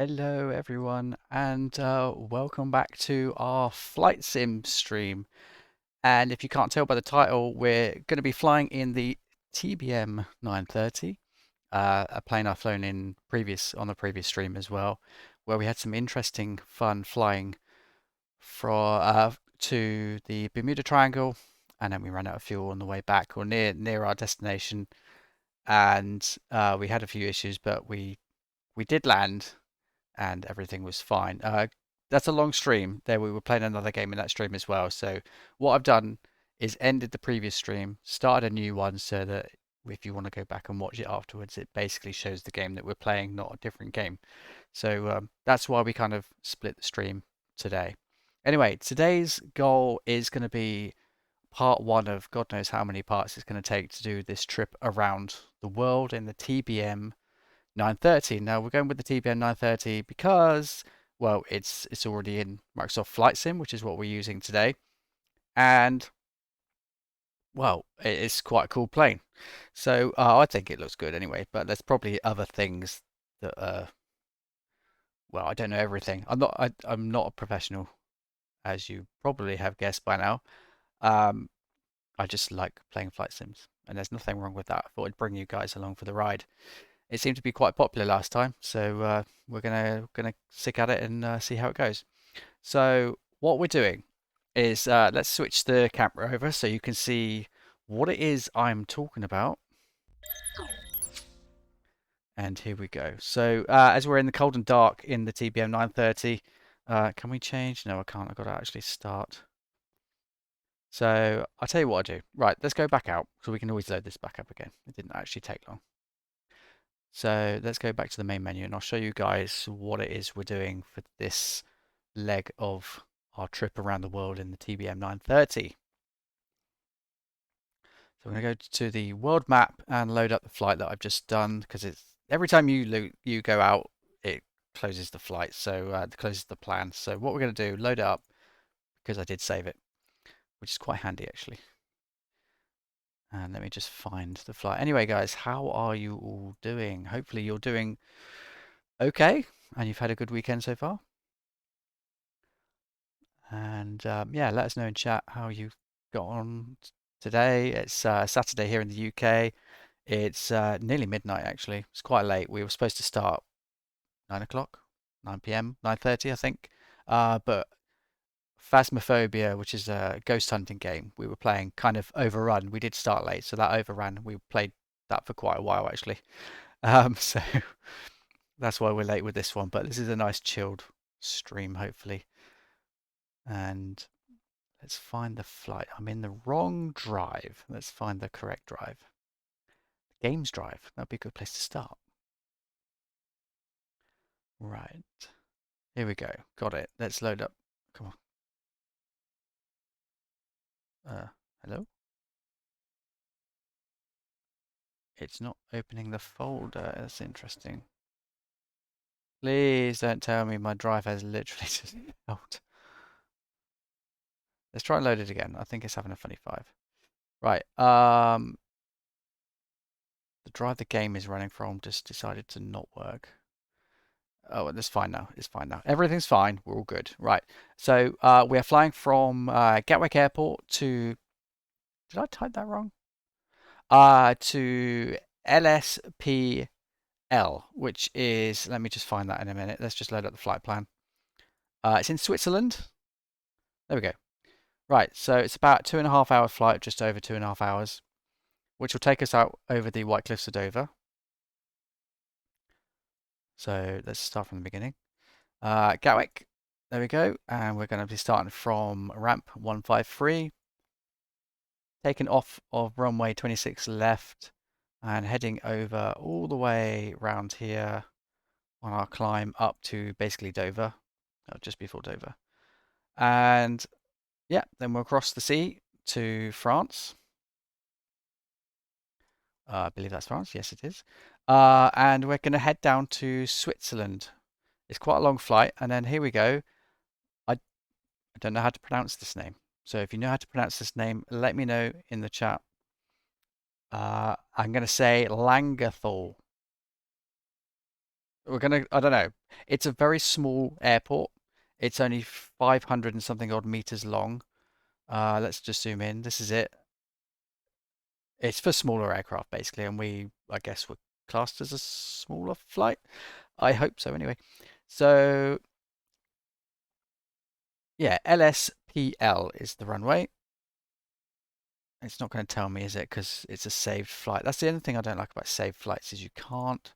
Hello everyone and welcome back to our flight sim stream. And if you can't tell by the title, we're going to be flying in the TBM 930, a plane I've flown in on the previous stream as well, where we had some interesting fun flying to the Bermuda Triangle, and then we ran out of fuel on the way back or near our destination, and we had a few issues, but we did land and everything was fine. That's a long stream. There we were playing another game in that stream as well. So what I've done is ended the previous stream, started a new one so that if you want to go back and watch it afterwards, it basically shows the game that we're playing, not a different game. So that's why we kind of split the stream today. Anyway, today's goal is going to be part one of God knows how many parts it's going to take to do this trip around the world in the TBM 930. Now we're going with the TBM 930 because, well, it's already in Microsoft Flight Sim, which is what we're using today, and well, it's quite a cool plane. So I think it looks good anyway. But there's probably other things that, well, I don't know everything. I'm not a professional, as you probably have guessed by now. Um, I just like playing flight sims, and there's nothing wrong with that. I thought I'd bring you guys along for the ride. It seemed to be quite popular last time, so we're gonna stick at it and see how it goes. So what we're doing is let's switch the camera over so you can see what it is I'm talking about. And here we go. So as we're in the cold and dark in the TBM 930, can we change? No, I can't. I've got to actually start. So I'll tell you what I do. Right, let's go back out so we can always load this back up again. It didn't actually take long. So let's go back to the main menu and I'll show you guys what it is we're doing for this leg of our trip around the world in the TBM 930. So we're going to go to the world map and load up the flight that I've just done because it's every time you go out, it closes the flight, so it closes the plan. So what we're going to do, load it up because I did save it, which is quite handy actually. And let me just find the flight. Anyway, guys, how are you all doing? Hopefully you're doing okay and you've had a good weekend so far. And yeah, let us know in chat how you've got on today. It's Saturday here in the UK. It's nearly midnight actually. It's quite late. We were supposed to start 9 o'clock, 9 p.m., 9:30 I think. But Phasmophobia, which is a ghost hunting game we were playing, kind of overrun. We did start late, so that overran. We played that for quite a while actually. So that's why we're late with this one. But this is a nice chilled stream, hopefully. And let's find the flight. I'm in the wrong drive. Let's find the correct drive. Games drive. That'd be a good place to start. Right. Here we go. Got it. Let's load up. Come on. Hello? It's not opening the folder. That's interesting. Please don't tell me my drive has literally just failed. Let's try and load it again. I think it's having a funny five. Right. The drive the game is running from just decided to not work. Oh, that's fine now. It's fine now. Everything's fine. We're all good. Right. So we are flying from Gatwick Airport to. Did I type that wrong? To LSPL, which is. Let me just find that in a minute. Let's just load up the flight plan. It's in Switzerland. There we go. Right. So it's about 2.5 hour flight, just over 2.5 hours, which will take us out over the White Cliffs of Dover. So let's start from the beginning. Gatwick. There we go. And we're going to be starting from ramp 153, taking off of runway 26 left and heading over all the way around here on our climb up to basically Dover, just before Dover. And yeah, then we'll cross the sea to France. I believe that's France. Yes, it is. And we're going to head down to Switzerland. It's quite a long flight. And then here we go. I don't know how to pronounce this name. So if you know how to pronounce this name, let me know in the chat. I'm going to say Langathol. We're gonna, I don't know. It's a very small airport. It's only 500 and something odd meters long. Let's just zoom in. This is it. It's for smaller aircraft basically, and I guess, we're classed as a smaller flight. I hope so anyway. So yeah, LSPL is the runway. It's not going to tell me, is it? Because it's a saved flight. That's the only thing I don't like about saved flights is you can't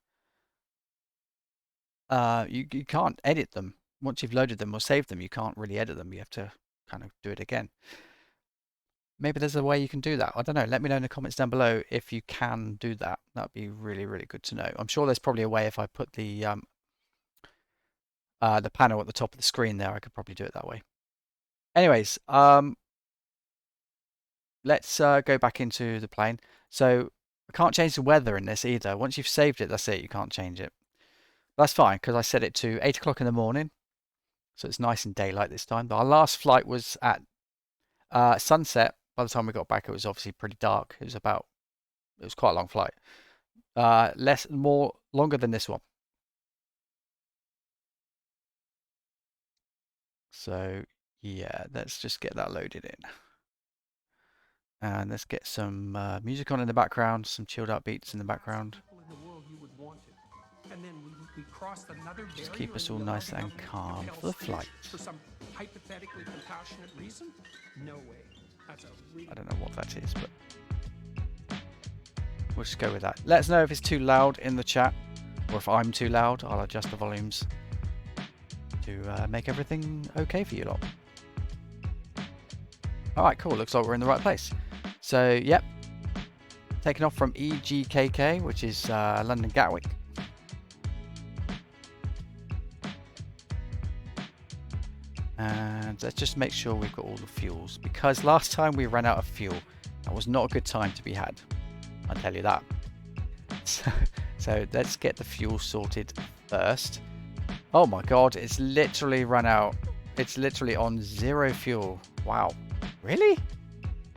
you can't edit them. Once you've loaded them or saved them, you can't really edit them. You have to kind of do it again. Maybe there's a way you can do that. I don't know. Let me know in the comments down below if you can do that. That'd be really, really good to know. I'm sure there's probably a way if I put the panel at the top of the screen there, I could probably do it that way. Anyways, let's go back into the plane. So I can't change the weather in this either. Once you've saved it, that's it. You can't change it. That's fine because I set it to 8 o'clock in the morning. So it's nice and daylight this time. Our last flight was at sunset. By the time we got back, it was obviously pretty dark. It was quite a long flight. Longer than this one. So yeah, let's just get that loaded in. And let's get some music on in the background, some chilled out beats in the background. Just keep us all nice and calm for the flight. For some hypothetically compassionate reason? No way. I don't know what that is, but we'll just go with that. Let us know if it's too loud in the chat, or if I'm too loud. I'll adjust the volumes to make everything okay for you lot. Alright, cool. Looks like we're in the right place. So, yep. Taking off from EGKK, which is London Gatwick. And let's just make sure we've got all the fuels, because last time we ran out of fuel. That was not a good time to be had. I'll tell you that. So let's get the fuel sorted first. Oh my god, it's literally run out. It's literally on 0 fuel. Wow. Really?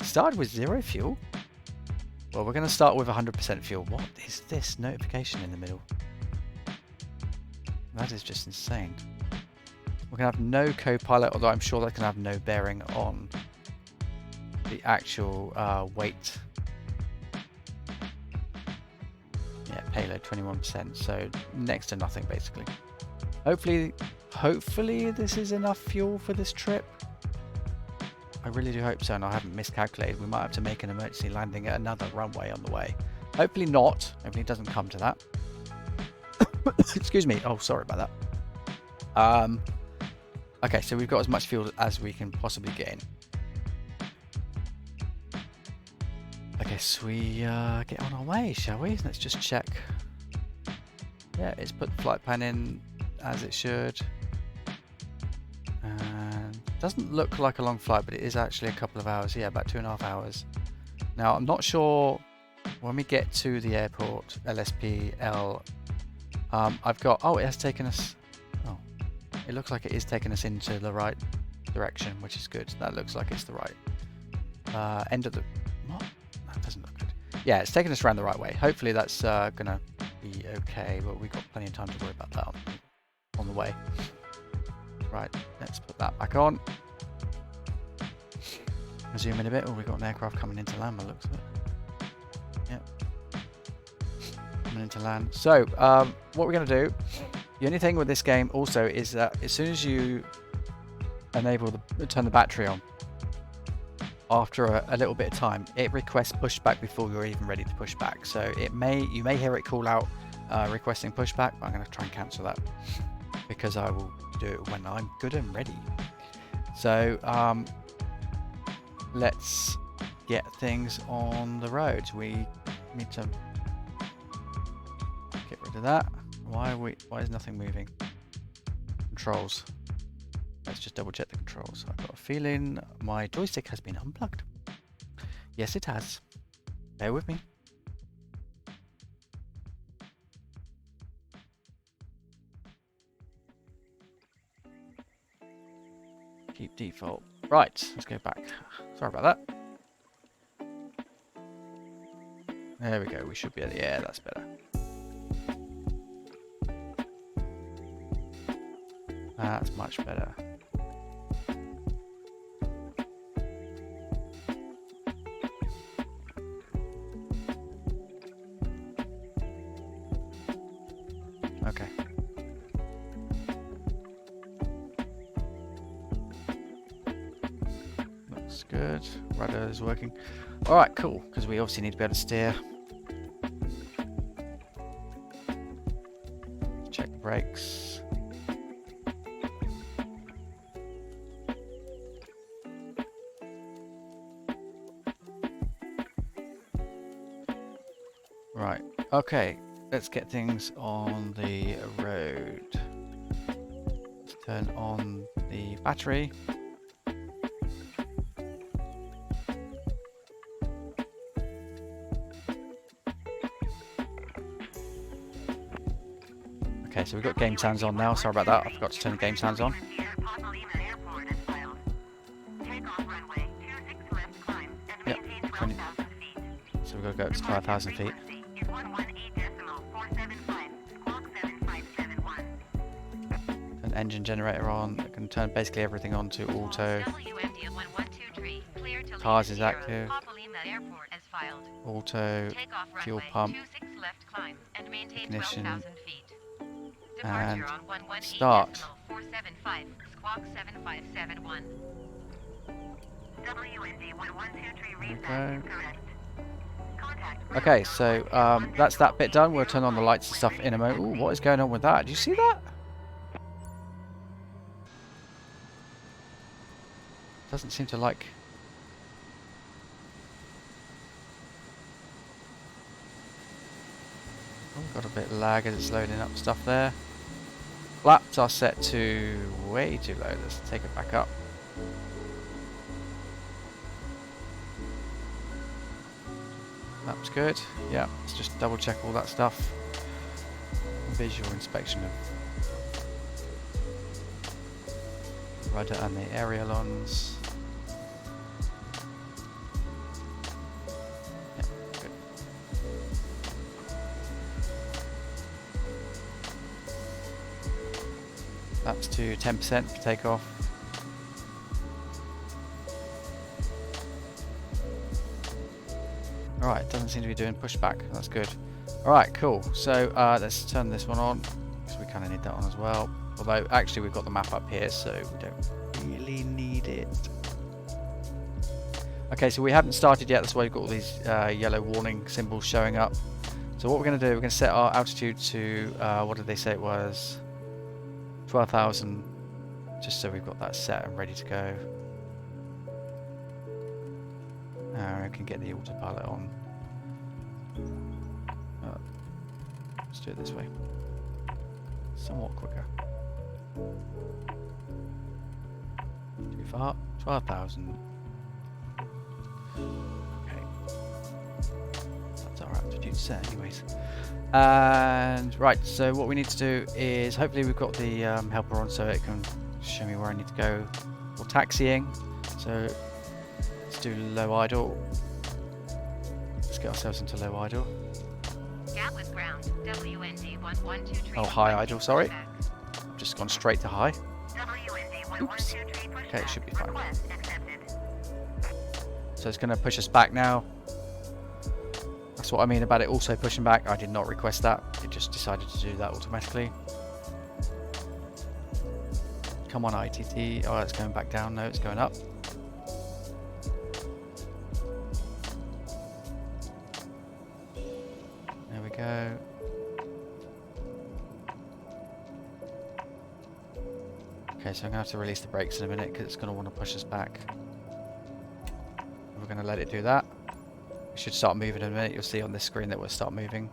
Started with 0 fuel? Well, we're going to start with 100% fuel. What is this notification in the middle? That is just insane. We're going to have no co-pilot, although I'm sure that can have no bearing on the actual weight. Yeah, payload 21%, so next to nothing basically. Hopefully this is enough fuel for this trip. I really do hope so, and I haven't miscalculated. We might have to make an emergency landing at another runway on the way. Hopefully not. Hopefully it doesn't come to that. Excuse me. Oh, sorry about that. Okay, so we've got as much fuel as we can possibly get in. I guess we get on our way, shall we? Let's just check. Yeah, it's put the flight plan in as it should. And doesn't look like a long flight, but it is actually a couple of hours. Yeah, about 2.5 hours. Now, I'm not sure when we get to the airport, LSPL, I've got, oh, it has taken us, oh, it looks like it is taking us into the right direction, which is good. That looks like it's the right end of the, what? That doesn't look good. Yeah, it's taking us around the right way. Hopefully that's gonna be okay, but we've got plenty of time to worry about that on the way. Right, let's put that back on. Zoom in a bit. Oh, we've got an aircraft coming into land by the looks of it. Yep. Coming into land. So, what we're going to do, the only thing with this game also is that as soon as you turn the battery on, after a little bit of time, it requests pushback before you're even ready to push back. So you may hear it call out requesting pushback, but I'm going to try and cancel that because I will do it when I'm good and ready. So let's get things on the road. We need to get rid of that. Why is nothing moving? Controls. Let's just double check the controls. I've got a feeling my joystick has been unplugged. Yes, it has. Bear with me. Keep default. Right, let's go back. Sorry about that. There we go. We should be at the air. That's better. That's much better. Okay. Looks good. Rudder is working. Alright, cool, because we obviously need to be able to steer. Check the brakes. Right, okay, let's get things on the road. Let's turn on the battery. Okay, so we've got game sounds on now. Sorry about that. I forgot to turn the game sounds on. Yep. 20. So we've got to go up to 12,000 feet. An engine generator on. I can turn basically everything on to auto. Cars is active. Auto. Fuel pump. Ignition. And start. Okay. Okay, so that's that bit done. We'll turn on the lights and stuff in a moment. Ooh, what is going on with that? Do you see that? Doesn't seem to like. Oh, got a bit of lag as it's loading up stuff there. Flaps are set to way too low. Let's take it back up. That's good. Yeah, let's just double check all that stuff. Visual inspection of rudder and the ailerons. Yeah, good. That's to 10% for takeoff. Alright, doesn't seem to be doing pushback. That's good. Alright, cool. So let's turn this one on, because we kind of need that on as well. Although, actually, we've got the map up here, so we don't really need it. Okay, so we haven't started yet. That's why we've got all these yellow warning symbols showing up. So what we're going to do, we're going to set our altitude to, what did they say it was? 12,000, just so we've got that set and ready to go. I can get the autopilot on. Let's do it this way. Somewhat quicker. Too far. 12,000. Okay. That's our altitude set anyways. And right, so what we need to do is, hopefully we've got the helper on so it can show me where I need to go for taxiing. So let's do low idle. Let's get ourselves into low idle. Oh, high idle, sorry. I've just gone straight to high. Oops. Okay, it should be fine. So it's going to push us back now. That's what I mean about it also pushing back. I did not request that. It just decided to do that automatically. Come on, ITT. Oh, it's going back down. No, it's going up. There we go. Okay, so I'm going to have to release the brakes in a minute because it's going to want to push us back. We're going to let it do that. We should start moving in a minute. You'll see on this screen that we'll start moving.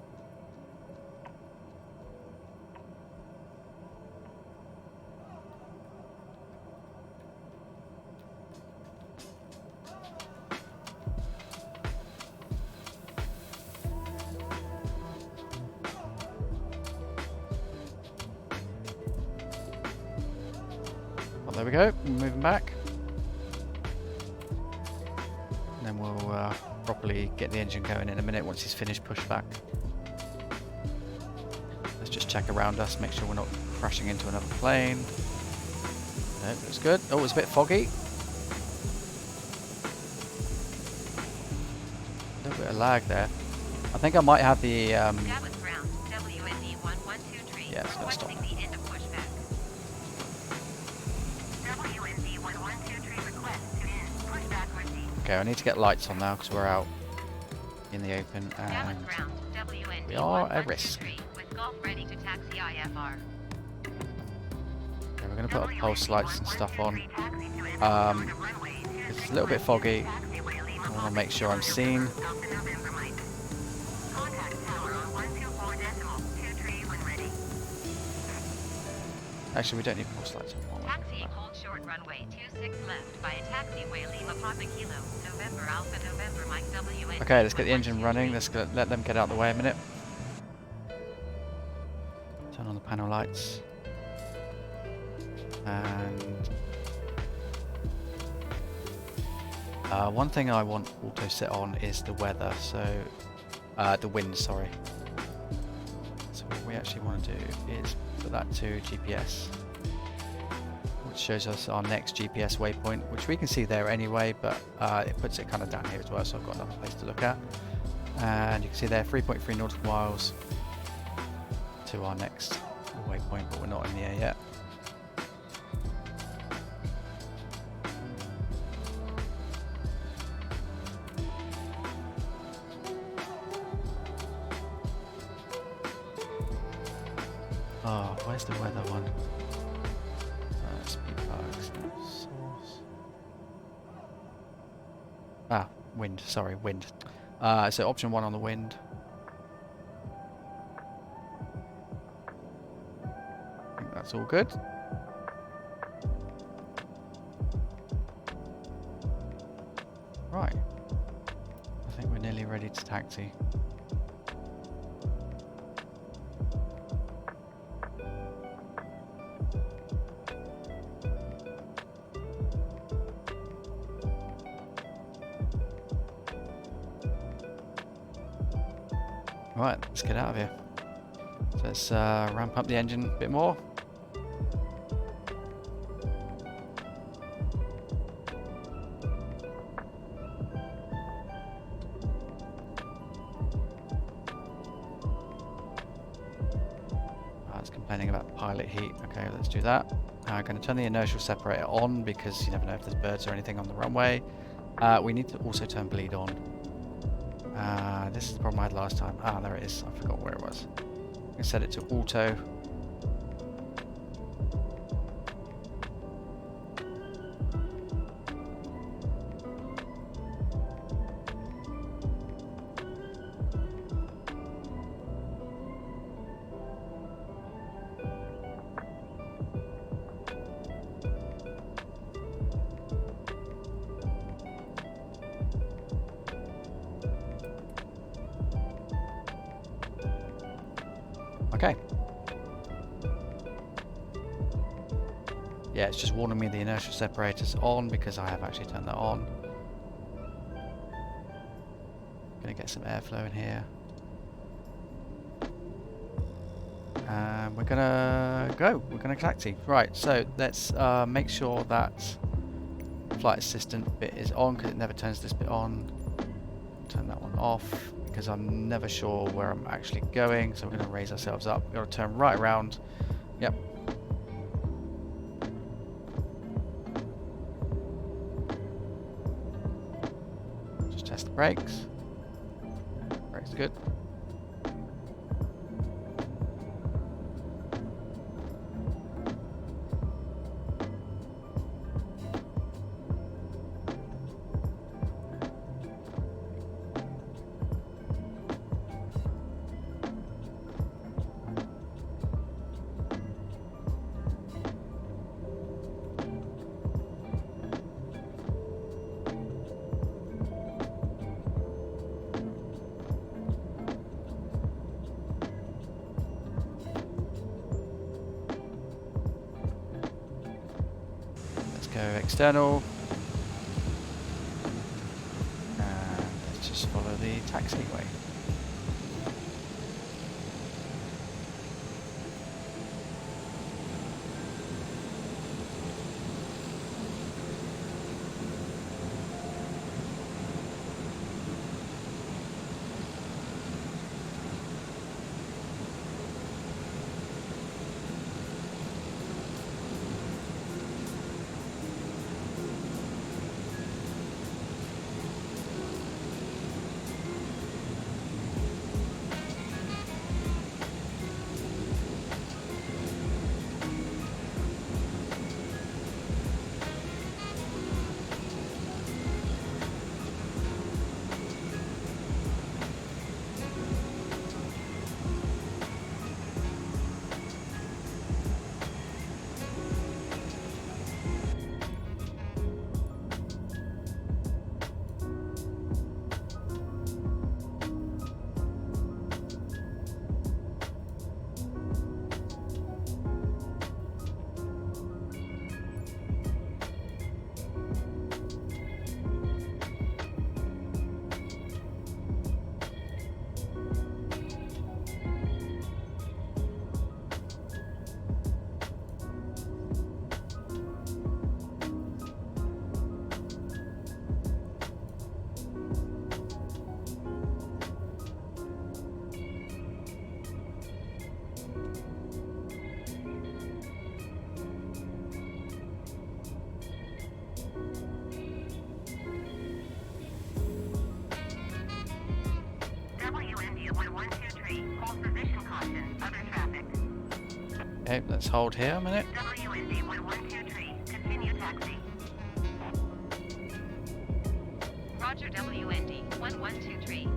Well, there we go. We're moving back. And then we'll properly get the engine going in a minute once he's finished pushback. Let's just check around us, make sure we're not crashing into another plane. No, that's good. Oh, it's a bit foggy. A little bit of lag there. I think I might have the yeah, it's gonna stop. Okay, I need to get lights on now because we're out in the open and we are at risk. Okay, we're going to put our pulse lights and stuff on. It's a little bit foggy. I want to make sure I'm seen. Actually, we don't need pulse lights on. Taxi hold short runway 26 left by a taxiway Lima Papa Kilo, November Alpha November Mike WN. Okay, let's get the engine running. Let's let them get out of the way a minute. Turn on the panel lights. And one thing I want auto set on is the weather, so the wind, sorry. So what we actually want to do is put that to GPS, which shows us our next GPS waypoint, which we can see there anyway, but it puts it kind of down here as well, so I've got another place to look at. And you can see there 3.3 nautical miles to our next waypoint, but we're not in the air yet. Oh, where's the weather one? Speed bugs, no source. Ah, wind, sorry, wind. So option 1 on the wind. I think that's all good. Right. I think we're nearly ready to taxi. Right, let's get out of here. So let's ramp up the engine a bit more. It's complaining about pilot heat. Okay, let's do that. I'm going to turn the inertial separator on because you never know if there's birds or anything on the runway. We need to also turn bleed on. This is the problem I had last time. Ah, there it is. I forgot where it was. I can set it to auto. Okay. Yeah, it's just warning me the inertial separator's on because I have actually turned that on. Gonna get some airflow in here. And we're gonna go. We're gonna taxi. Right, so let's make sure that flight assistant bit is on because it never turns this bit on. Turn that one off because I'm never sure where I'm actually going, so we're going to raise ourselves up. We've got to turn right around. Yep. Just test the brakes. Brakes good. Go external, and let's just follow the taxiway. Okay, let's hold here a minute. WND1123, continue taxi. Roger, WND1123.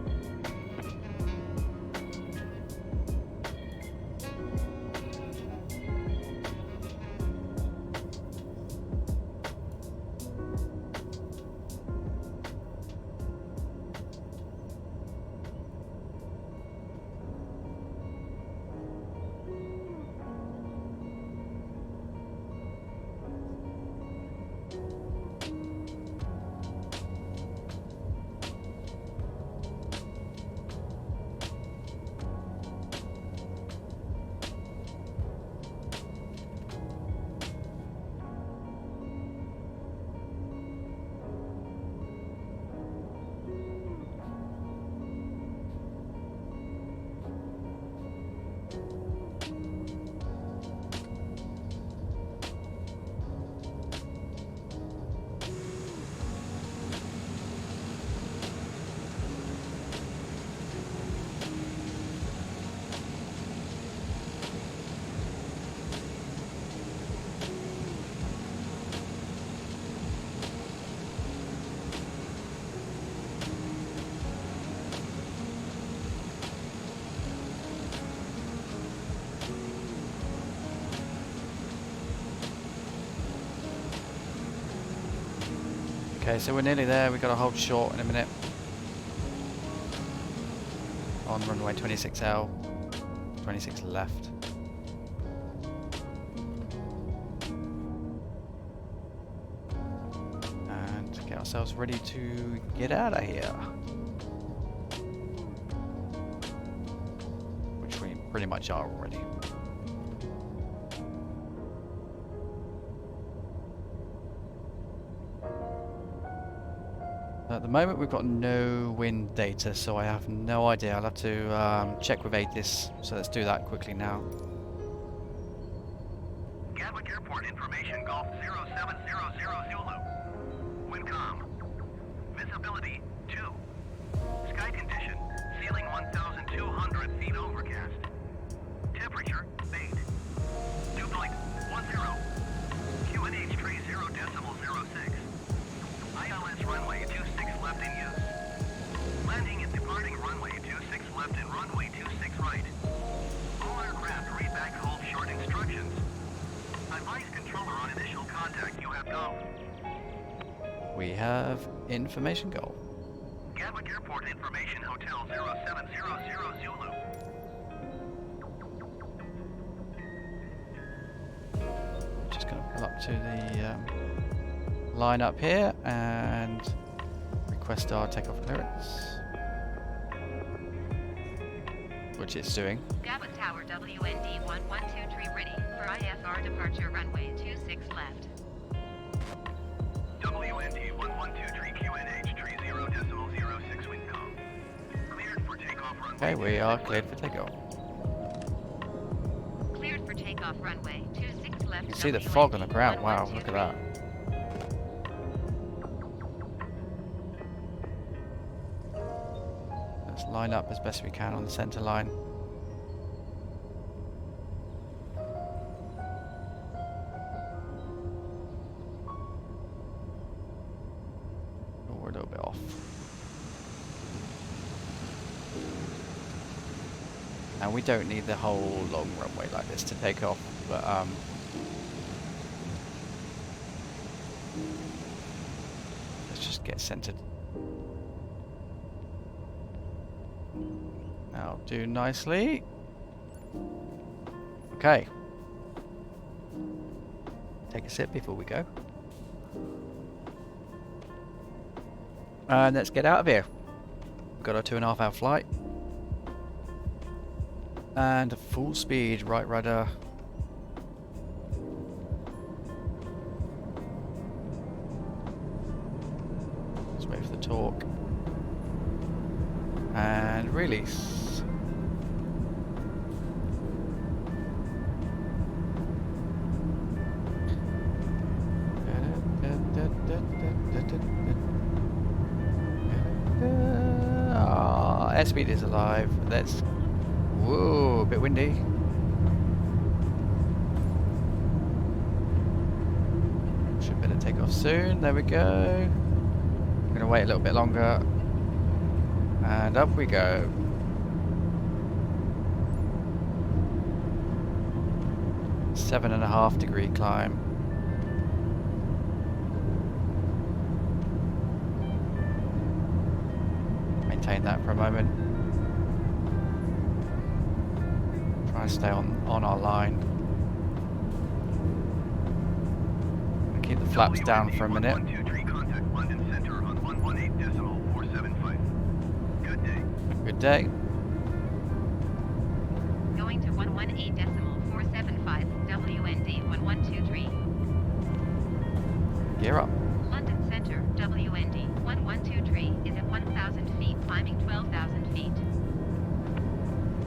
Okay, so we're nearly there. We've got to hold short in a minute. On runway 26L, 26 left. And get ourselves ready to get out of here. Which we pretty much are already. At the moment we've got no wind data, so I have no idea. I'll have to check with ATIS, so let's do that quickly now. Gatwick Airport information, Golf 0700 Zulu. Wind calm. Visibility 2. Sky condition, ceiling 1,200 feet overcast. Temperature, bait. Dew point 10. QNH tree 0.06. ILS runway 26 left in use. Landing and departing runway 26 left and runway 26 right. All aircraft read back hold short instructions. Advise controller on initial contact. You have go. We have information goal. Gatwick Airport information, Hotel 0700 Zulu. Just going to pull up to the line up here and request our takeoff clearance, which it's doing. Gatwick Tower, WND1123 ready for IFR departure runway 26 left. WND 1123 QNH tree 0.06 wind calm. Cleared for takeoff runway. Okay, we are cleared for takeoff. Cleared for takeoff runway 26 left. You can see the fog on the ground. Wow, look at that. Let's line up as best we can on the center line. Oh, we're a little bit off. And we don't need the whole long runway like this to take off, but let's just get centered. That'll do nicely. Okay. Take a sip before we go. And let's get out of here. We've got a 2.5 hour flight. And full speed, right rudder. Let's wait for the torque. And release. Airspeed is alive. Let's. Whoa, a bit windy. take off soon. There we go. I'm gonna wait a little bit longer. And up we go. .5 degree climb. Maintain that for a moment. Try and stay on our line. Keep the flaps down for a minute. 123, contact London Center on 118.475. Good day. Good day. Going to 118.475, WND 1123. Gear up. London Center, WND 1123 is at 1,000 feet, climbing 12,000 feet.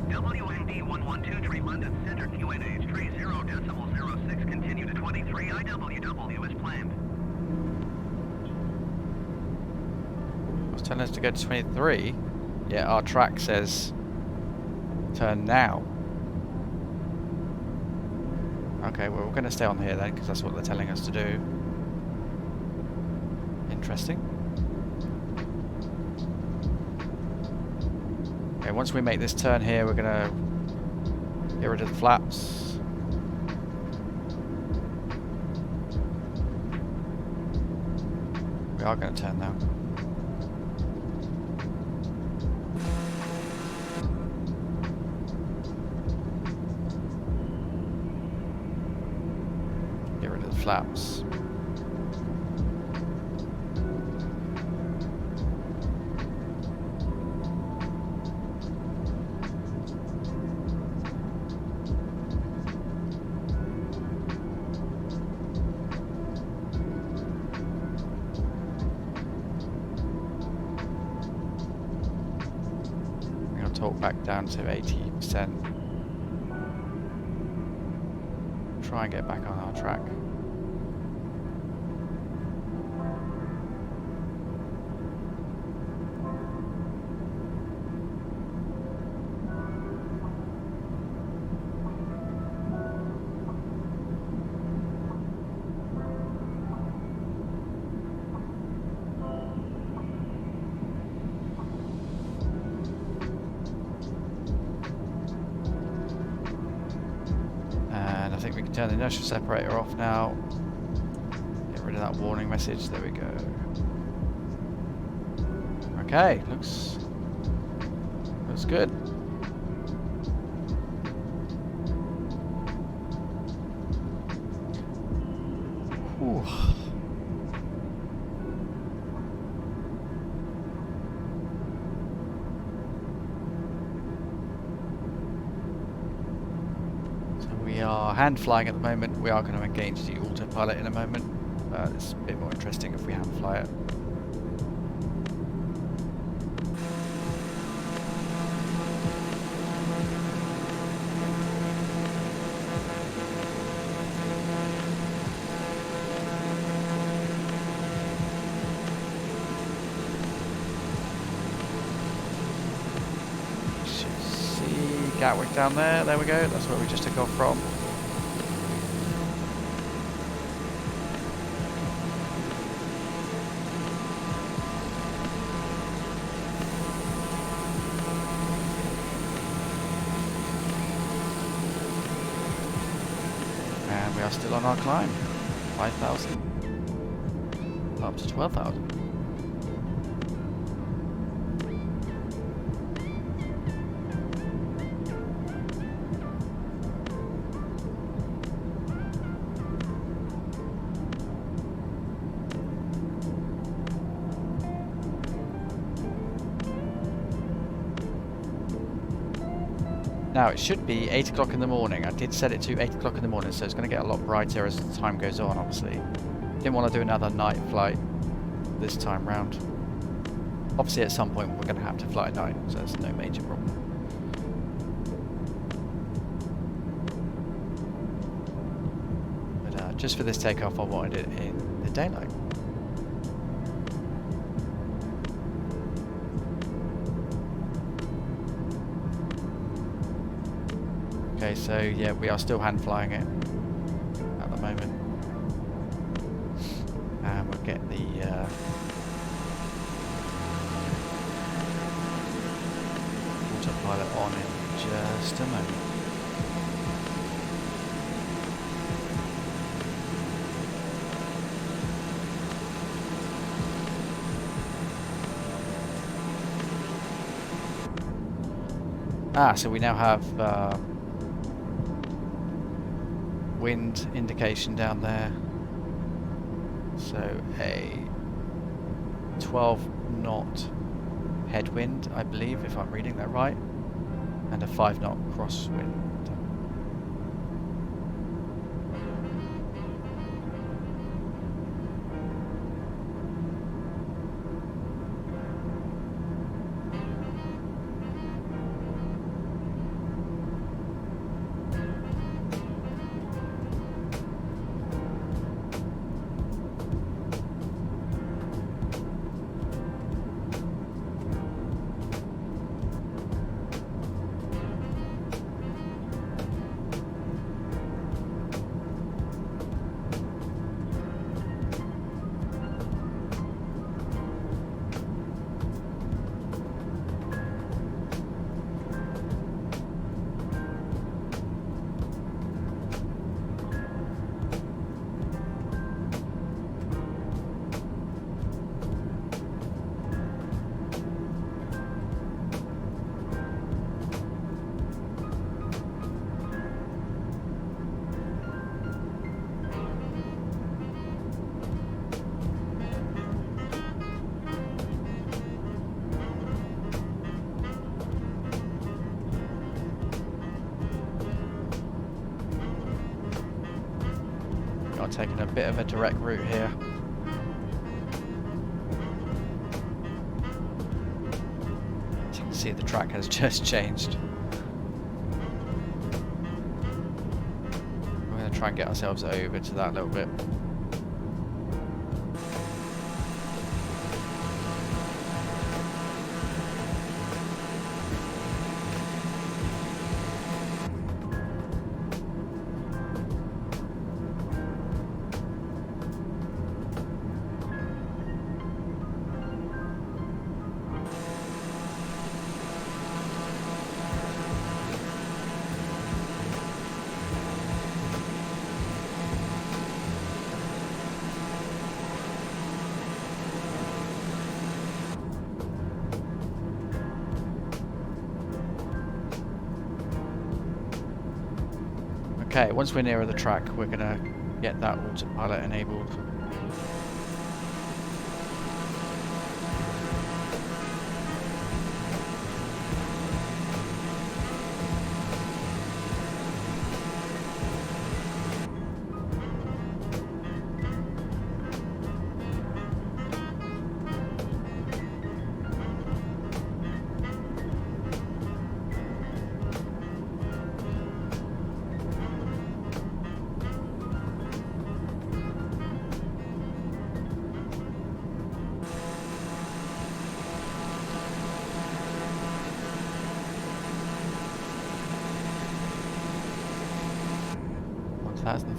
WND 1123 London Center QNH 30.06, continue to 23 IWW as planned. It's telling us to go to 23. Yeah, our track says turn now. Okay, well, we're going to stay on here then, because that's what they're telling us to do. Interesting. Okay, once we make this turn here, we're going to get rid of the flaps. We are going to turn now. Get rid of the flaps. Talk back down to 80%. Try and get back on our track. I think we can turn the inertial separator off now. Get rid of that warning message. There we go. Okay, looks good. Whew. We are hand flying at the moment. We are going to engage the autopilot in a moment. It's a bit more interesting if we hand fly it. Gatwick down there, there we go, that's where we just took off from. And we are still on our climb. 5,000. Up to 12,000. Now it should be 8 o'clock in the morning. I did set it to 8 o'clock in the morning, so it's going to get a lot brighter as the time goes on, obviously. Didn't want to do another night flight this time round. Obviously at some point we're going to have to fly at night, so that's no major problem. But just for this takeoff I wanted it in the daylight. Okay, so yeah, we are still hand flying it at the moment. get the autopilot on in just a moment. So we now have wind indication down there. So a 12 knot headwind, I believe, if I'm reading that right, and a 5 knot crosswind. Taking a bit of a direct route here. As you can see, the track has just changed. We're going to try and get ourselves over to that a little bit. Okay, once we're nearer the track, we're gonna get that autopilot enabled.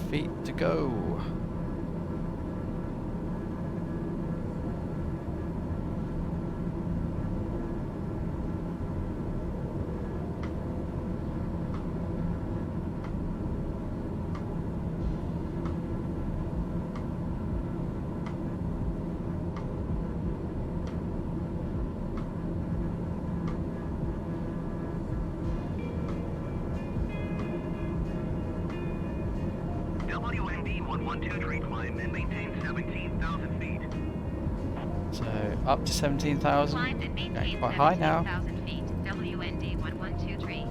Feet to go. WND930 climb and maintain 17,000 feet. So up to 17,000. Climbed and maintained Going quite high now. 17,000 feet. WND1123.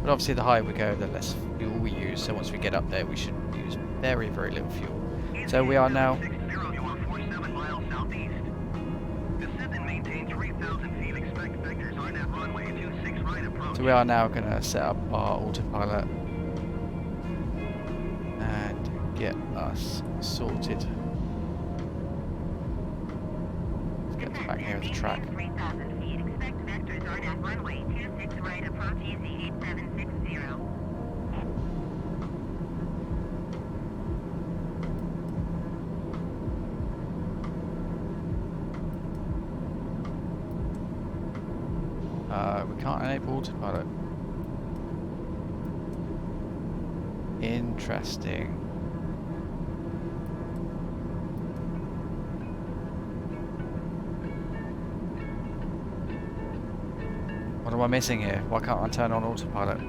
But obviously the higher we go, the less fuel we use. So once we get up there, we should use very, very little fuel. So we are now. 747 miles southeast. Descend and maintain 3,000 feet. Expect vectors on that runway 26 right approach. So we are now going to set up our autopilot and get us sorted. Let's get us back near the track. 3,000 feet. Expect vectors on at runway 26 right approach easy 8760. We can't enable autopilot. Interesting. What am I missing here? Why can't I turn on autopilot?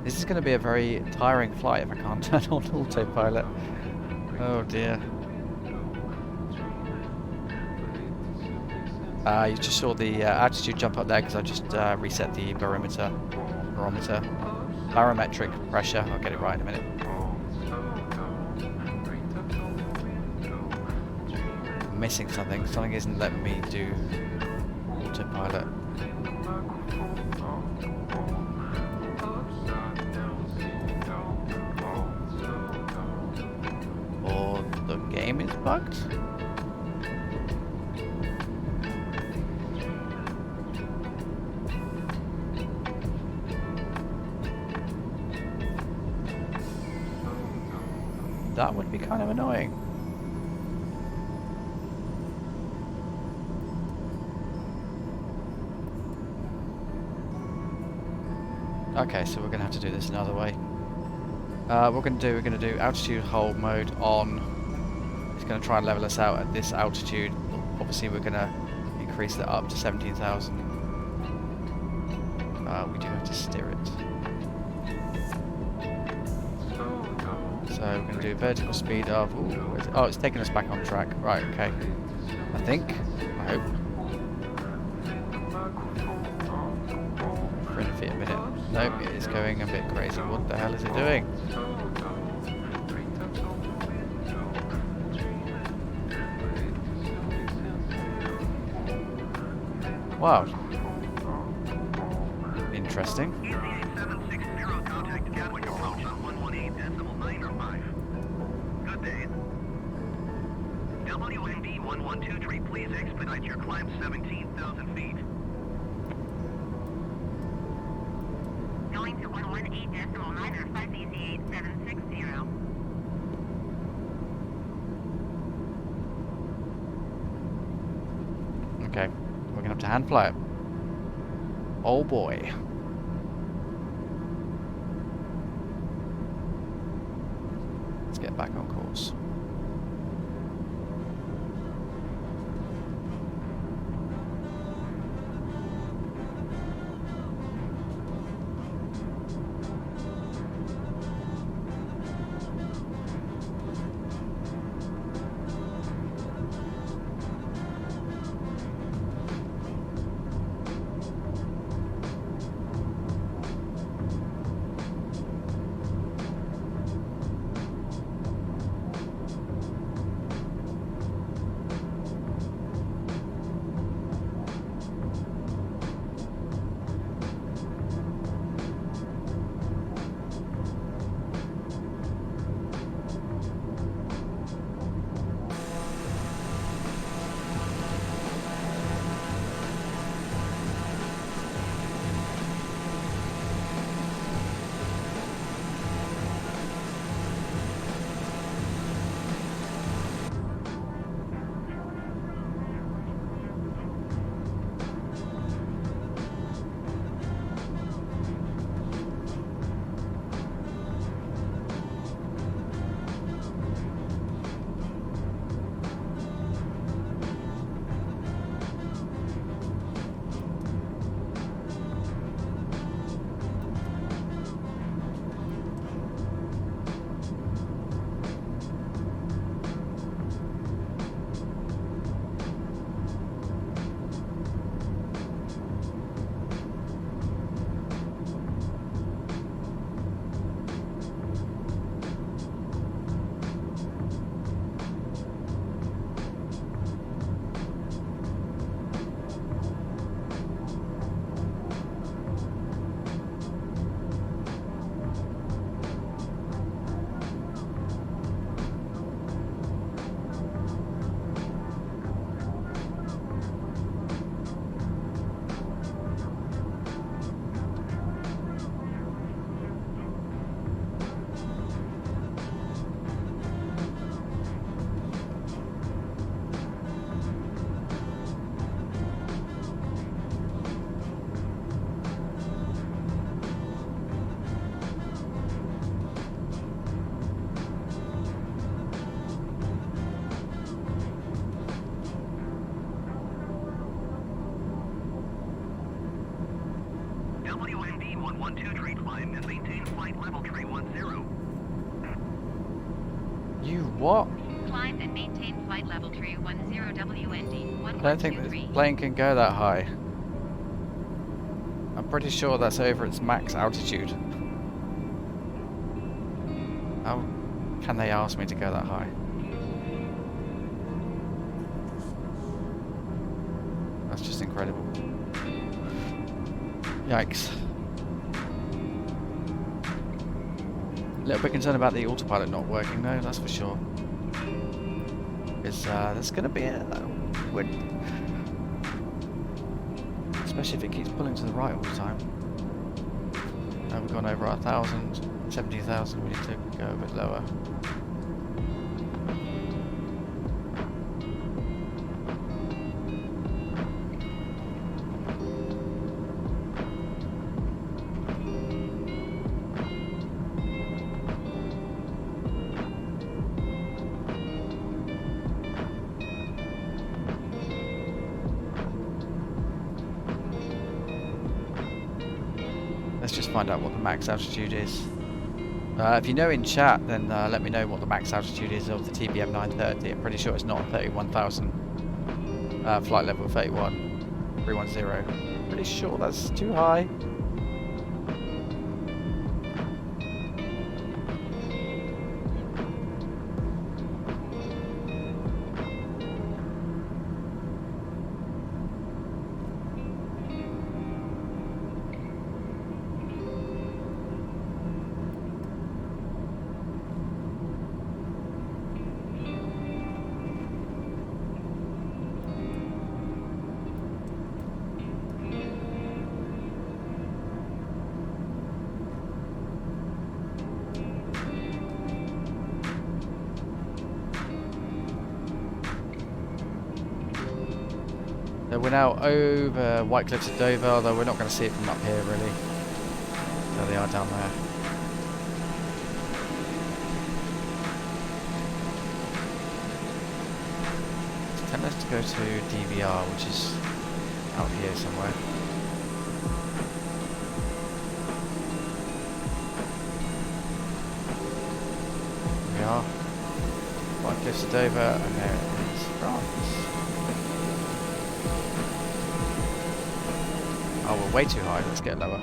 This is going to be a very tiring flight if I can't turn on autopilot. Oh dear. You just saw the altitude jump up there because I just reset the barometer. Barometric pressure. I'll get it right in a minute. I'm missing something. Something isn't letting me do autopilot. Or the game is bugged? That would be kind of annoying. Okay, so we're gonna have to do this another way. We're gonna do altitude hold mode on. It's gonna try and level us out at this altitude. Obviously, we're gonna increase that up to 17,000. We do have to steer it. So we're going to do vertical speed of... Ooh, oh, it's taking us back on track. Right, okay. I think. I hope. 300 feet a minute. Nope, it is going a bit crazy. What the hell is it doing? Wow. Interesting. WMD930, please expedite your climb 17,000 feet. Going to 118.9 or 5 BC8760. Okay, we're going to have to hand fly it. Oh boy. Let's get back on course. tree climb and maintain flight level tree 10. You what? Climb and maintain flight level tree 10 WND I don't think this 1123. plane can go that high. I'm pretty sure that's over its max altitude. How can they ask me to go that high? That's just incredible. Yikes. A little bit concerned about the autopilot not working though, that's for sure. Because there's going to be a... especially if it keeps pulling to the right all the time. Now we've gone over 1,000, 70,000, we need to go a bit lower. Let's just find out what the max altitude is. If you know in chat, then let me know what the max altitude is of the TBM930. I'm pretty sure it's not 31,000. Flight level 310. Pretty sure that's too high. So we're now over White Cliffs of Dover, although we're not going to see it from up here really. There they are down there. Tell us to go to DVR, which is out here somewhere. Here we are. White Cliffs of Dover, and there is France. Oh, we're way too high. Let's get lower.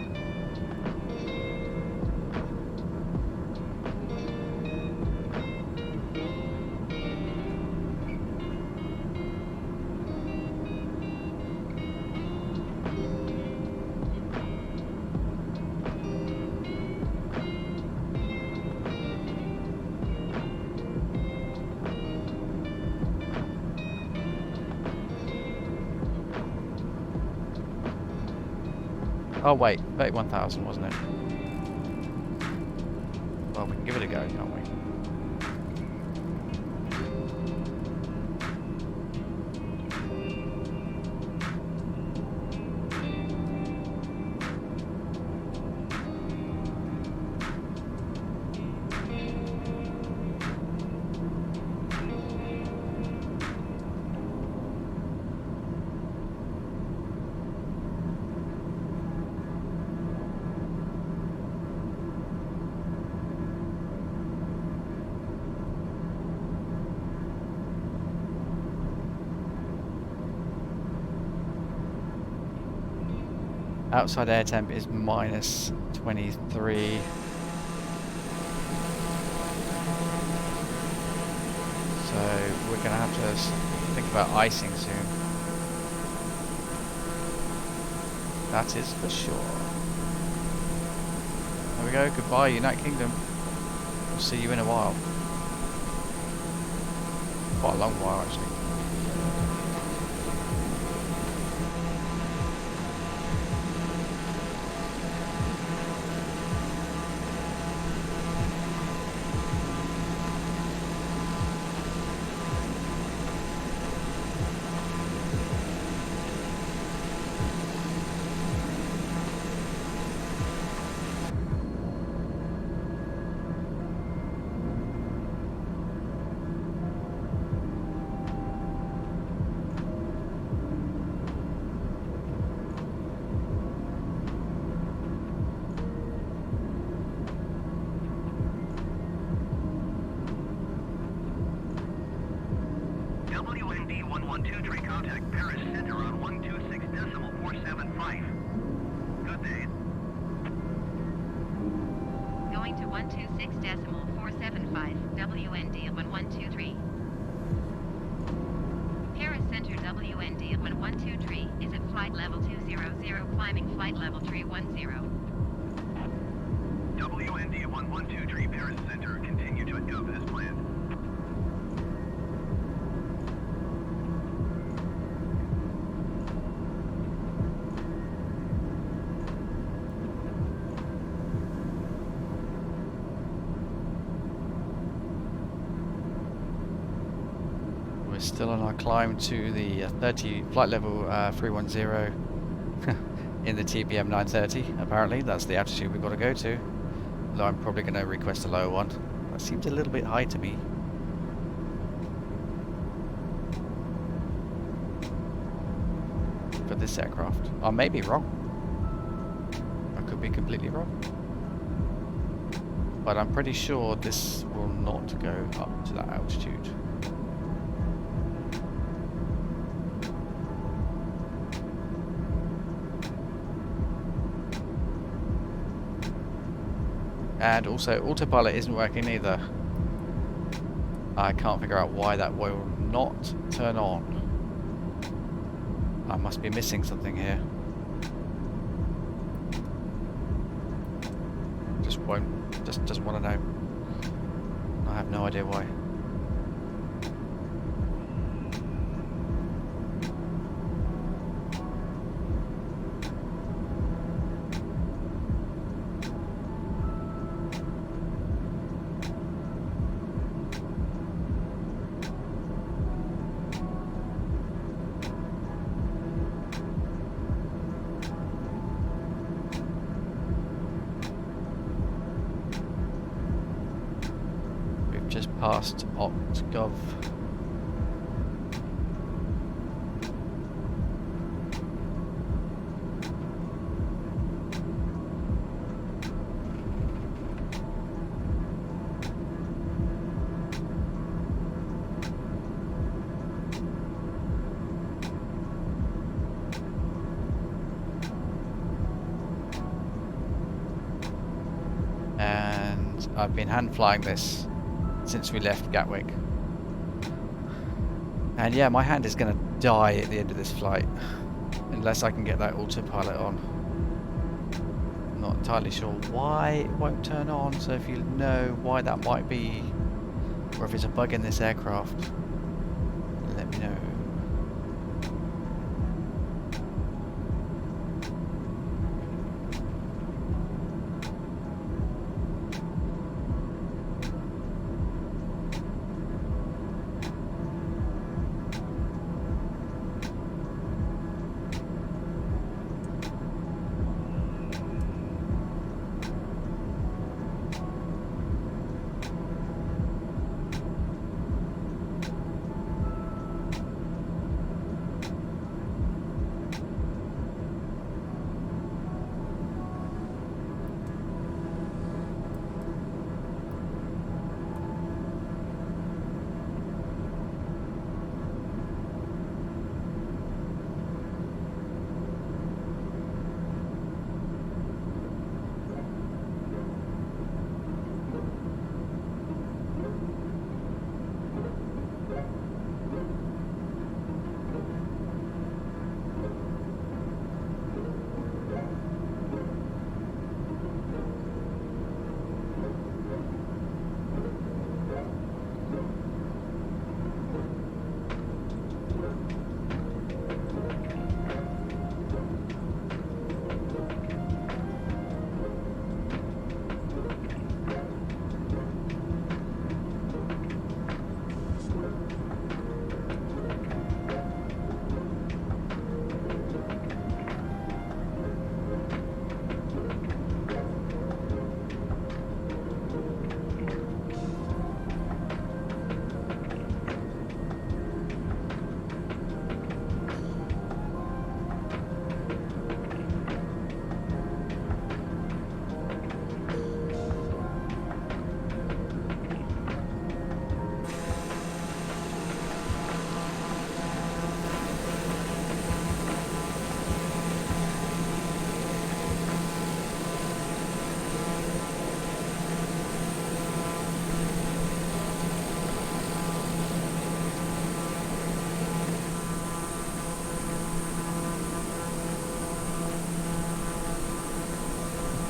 Oh wait, 31,000 wasn't it? Well, we can give it a go, can't we? Outside air temp is minus 23. So we're going to have to think about icing soon. That is for sure. There we go. Goodbye, United Kingdom. We'll see you in a while. Quite a long while, actually. 112 tree contact Paris Center on 126.475. Good day. Going to 126.475, WND at 1123. Paris Center WND at 1123 is at flight level 200, climbing flight level 310. WND 112 Paris Center, continue to go as planned. We're still on our climb to the 30 flight level 310 in the TBM930. Apparently, that's the altitude we've got to go to. Though I'm probably going to request a lower one. That seems a little bit high to me. For this aircraft. I may be wrong. I could be completely wrong. But I'm pretty sure this will not go up to that altitude. And also, autopilot isn't working either. I can't figure out why that will not turn on. I must be missing something here. Just won't, just doesn't want to know. I have no idea why. Just past OctGov. And I've been hand flying this since we left Gatwick. And yeah, my hand is going to die at the end of this flight unless I can get that autopilot on. I'm not entirely sure why it won't turn on, so if you know why that might be, or if it's a bug in this aircraft, let me know.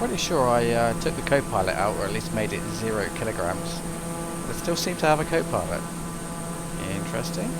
pretty sure I took the co-pilot out, or at least made it 0 kilograms. But still seem to have a co-pilot. Interesting.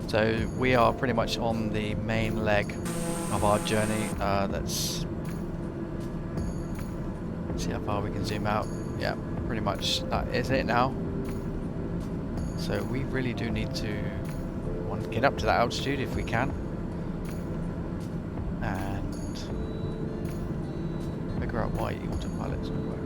So we are pretty much on the main leg of our journey. Let's see how far we can zoom out. Yeah, pretty much that is it now. So we really do need to get up to that altitude if we can, and figure out why autopilot's not working.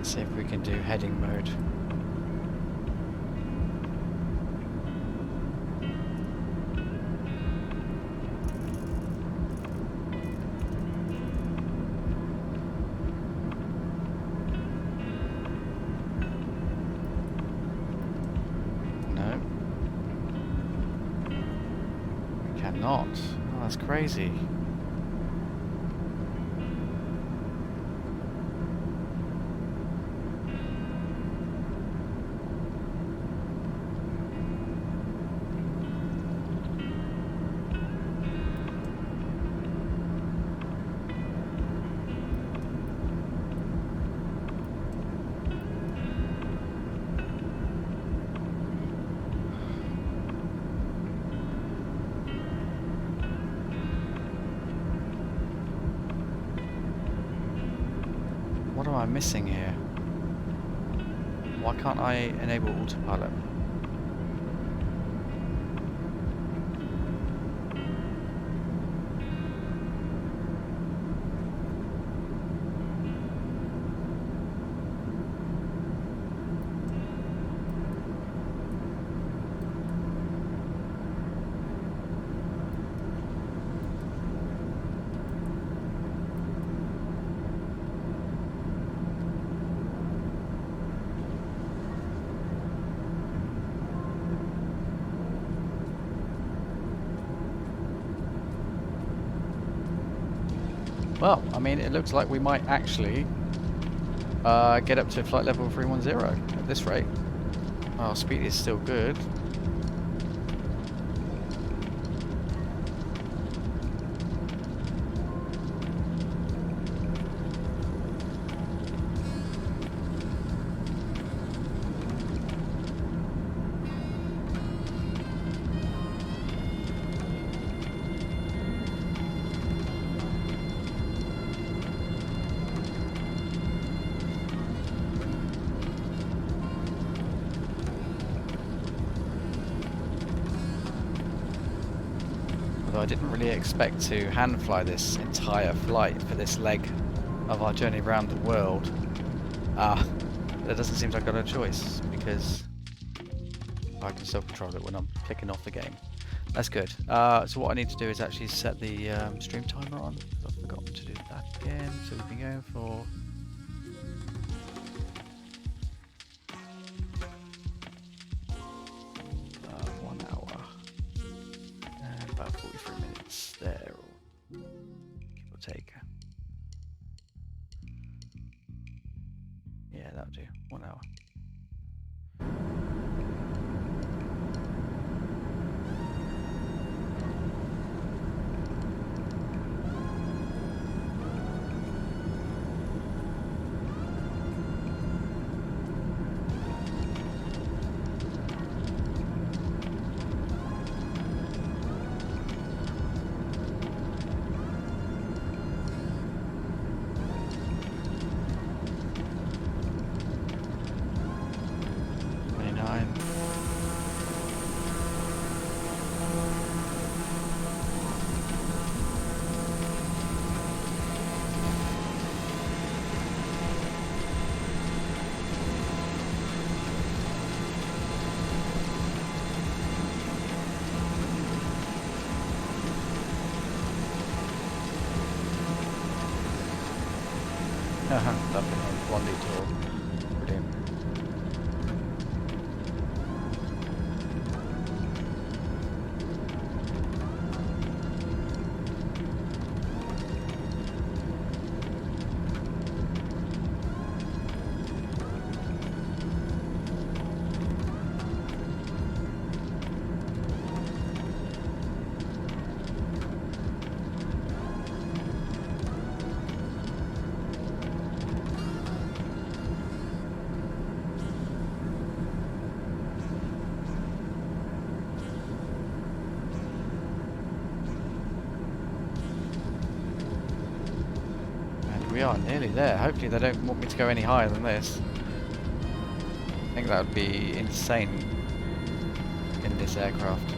See if we can do heading mode. No. We cannot. Oh, that's crazy. What am I missing here? Why can't I enable autopilot? Well, I mean, it looks like we might actually Get up to flight level 310 at this rate. Our speed is still good. Although I didn't really expect to hand fly this entire flight for this leg of our journey around the world. There doesn't seem like I've got a choice because I can still control it when I'm clicking off the game. That's good. So what I need to do is actually set the stream timer on. I've forgotten to do that again. So we've been going for about 43 minutes there, or give or take. Yeah, that'll do. 1 hour. Lovely. Blondie tour. Brilliant. We are nearly there. Hopefully they don't want me to go any higher than this. I think that would be insane in this aircraft.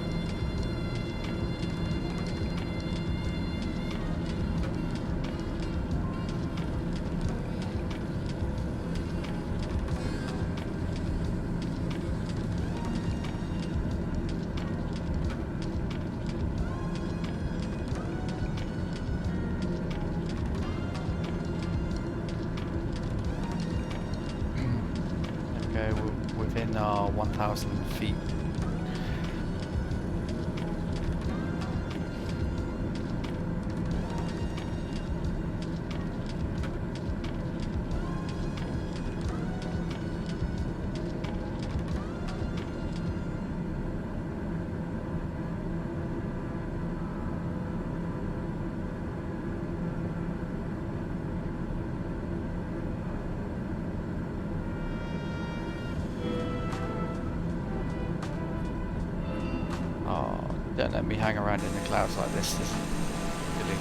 We're within our 1,000 feet. Don't let me hang around in the clouds like this. This is really...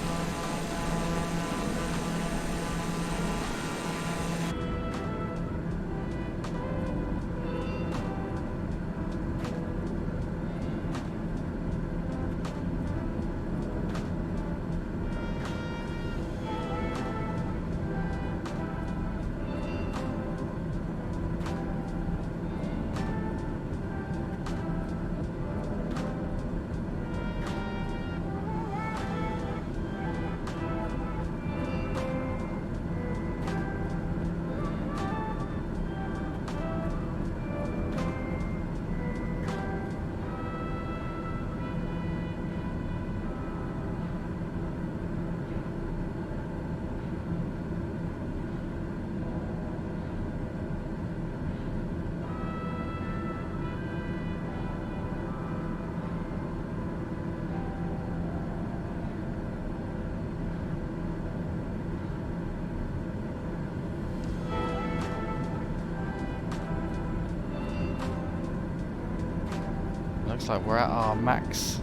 Looks like we're at our max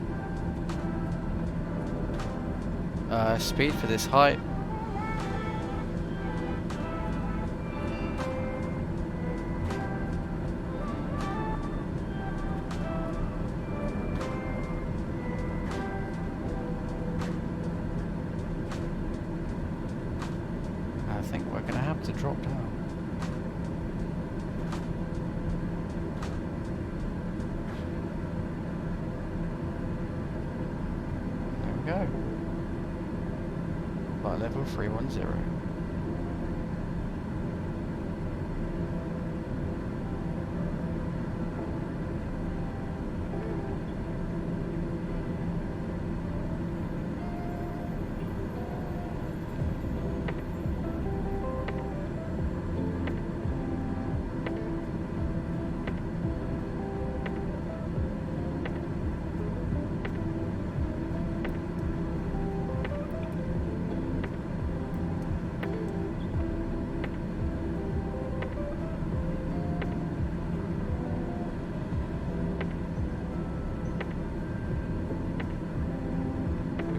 speed for this height. I think we're going to have to drop down. There we go. Flight level 310.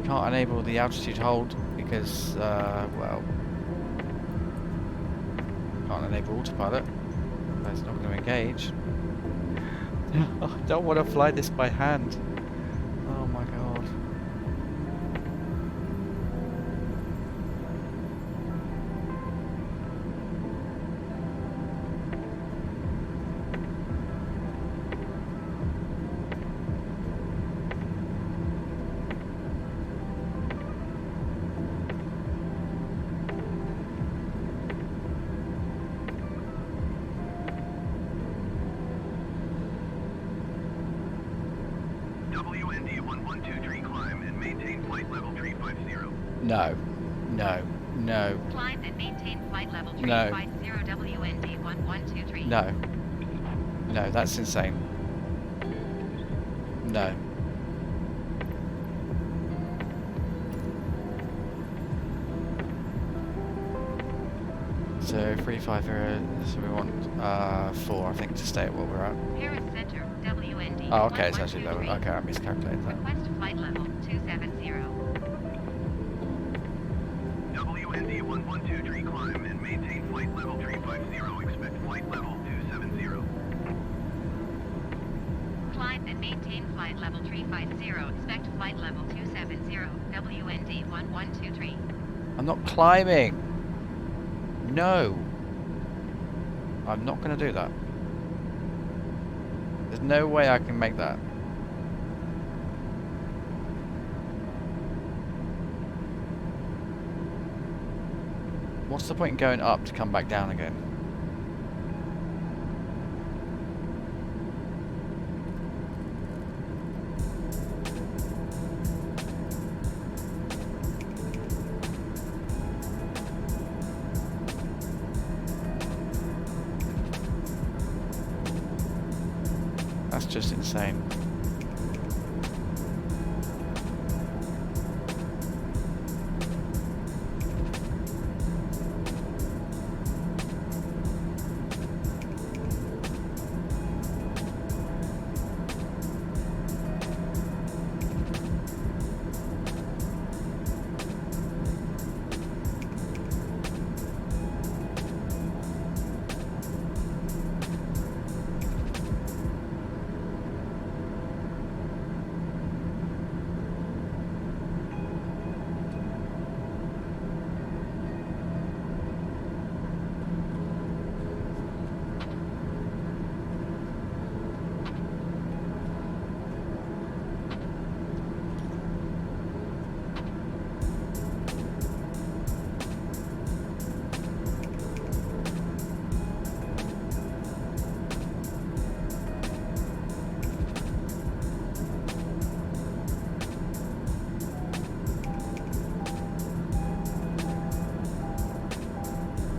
Can't enable the altitude hold because, well, can't enable autopilot. That's not going to engage. I don't want to fly this by hand. Oh my god. WND1123 climb and maintain flight level 350. No. No. No. Climb and maintain flight level No. 350 WND 1123. No. No, that's insane. No. So 350, so we want 4, I think, to stay at where we're at. Paris Center, WND. Oh, okay, it's actually lower. 1123. Okay, I miscalculated that. Request flight level 270. WND1123 climb and maintain flight level 350. Expect flight level 270. Climb and maintain flight level 350. Expect flight level 270. WND 1123. I'm not climbing! No! I'm not going to do that. There's no way I can make that. What's the point in going up to come back down again? That's just insane.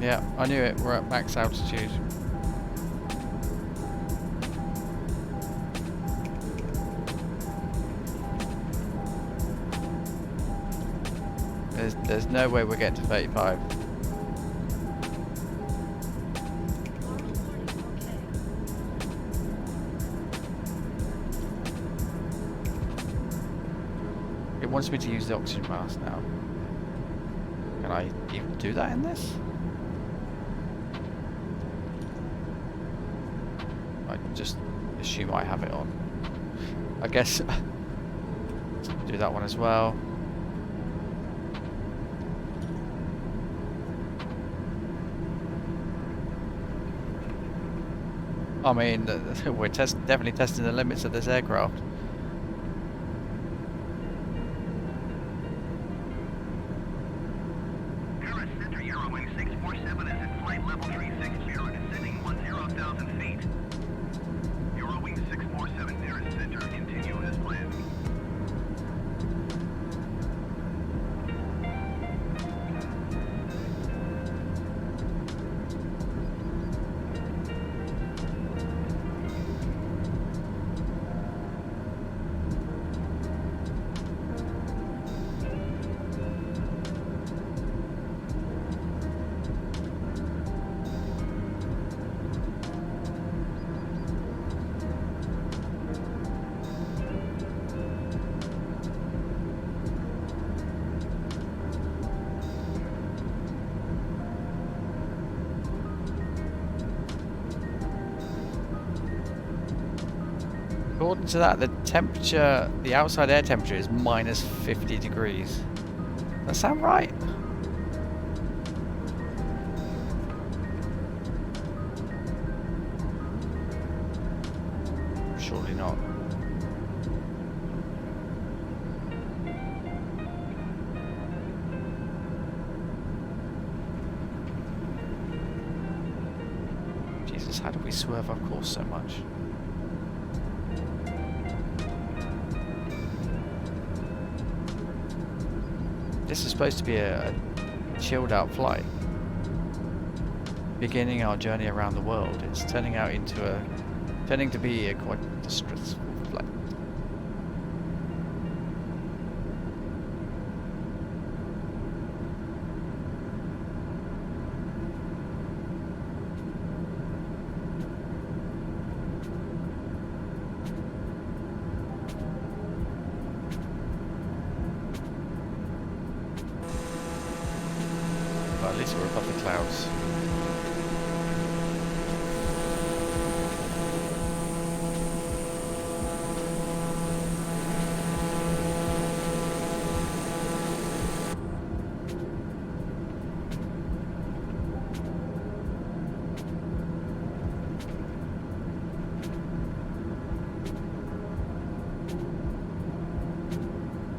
Yeah, I knew it. We're at max altitude. There's no way we're getting to 35. It wants me to use the oxygen mask now. Can I even do that in this? I just assume I have it on. I guess do that one as well. I mean, we're definitely testing the limits of this aircraft. Paris Center Eurowing 647 is at flight level 360, descending 10,000 feet. Eurowing 647 Paris Center, continue as planned. According to that, the temperature, the outside air temperature is minus 50 degrees. Does that sound right? Surely not. Jesus, how do we swerve our course so much? This is supposed to be a chilled out flight. Beginning our journey around the world, it's turning to be a quite stressful flight. But at least we're above the clouds.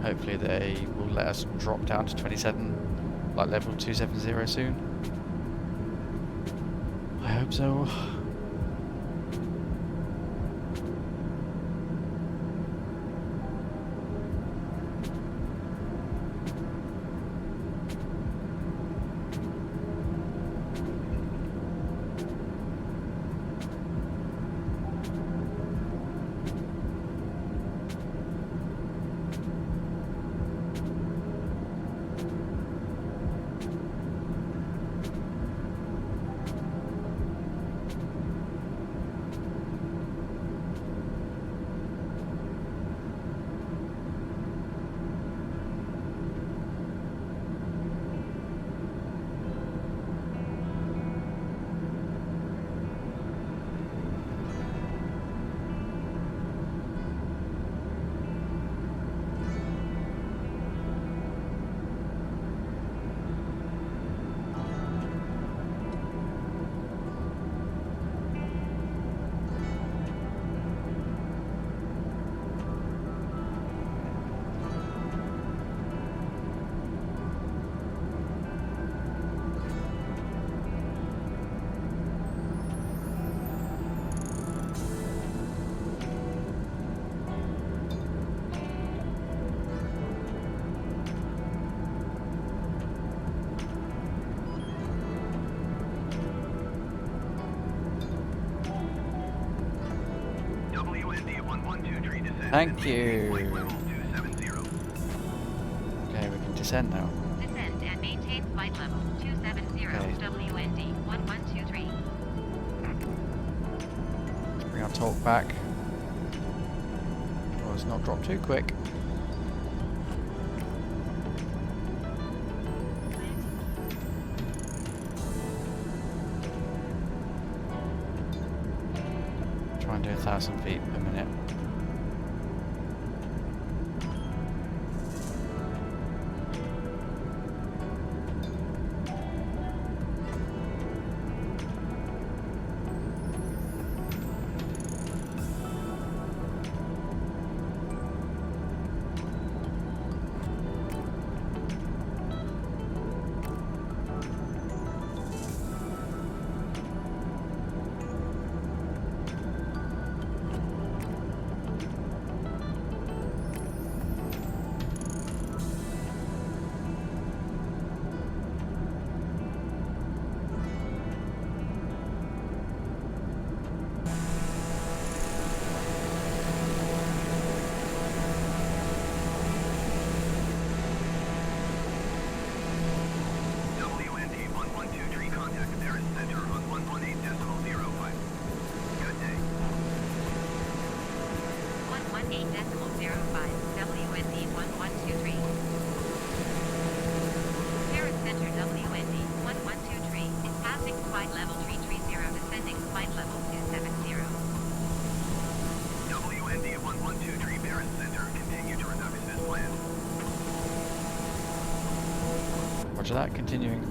Hopefully they will let us drop down to 27, like level 270 soon. I hope so. Thank you. Okay, we can descend now. Descend and maintain flight level 270 Okay. WND 1123. Bring our torque back. Oh, let's not drop too quick. and do 1,000 feet per minute. WND112 contact Paris Center on 118.05. Good day. 118.05, WND 1123. Paris Center WND 1123 is passing flight level 330, descending flight level 270. WND1123 Paris Center, continue to reduction as planned. Roger that, continuing.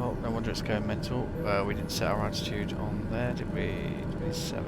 Oh, no wonder it's going mental. We didn't set our altitude on there, did we? 27.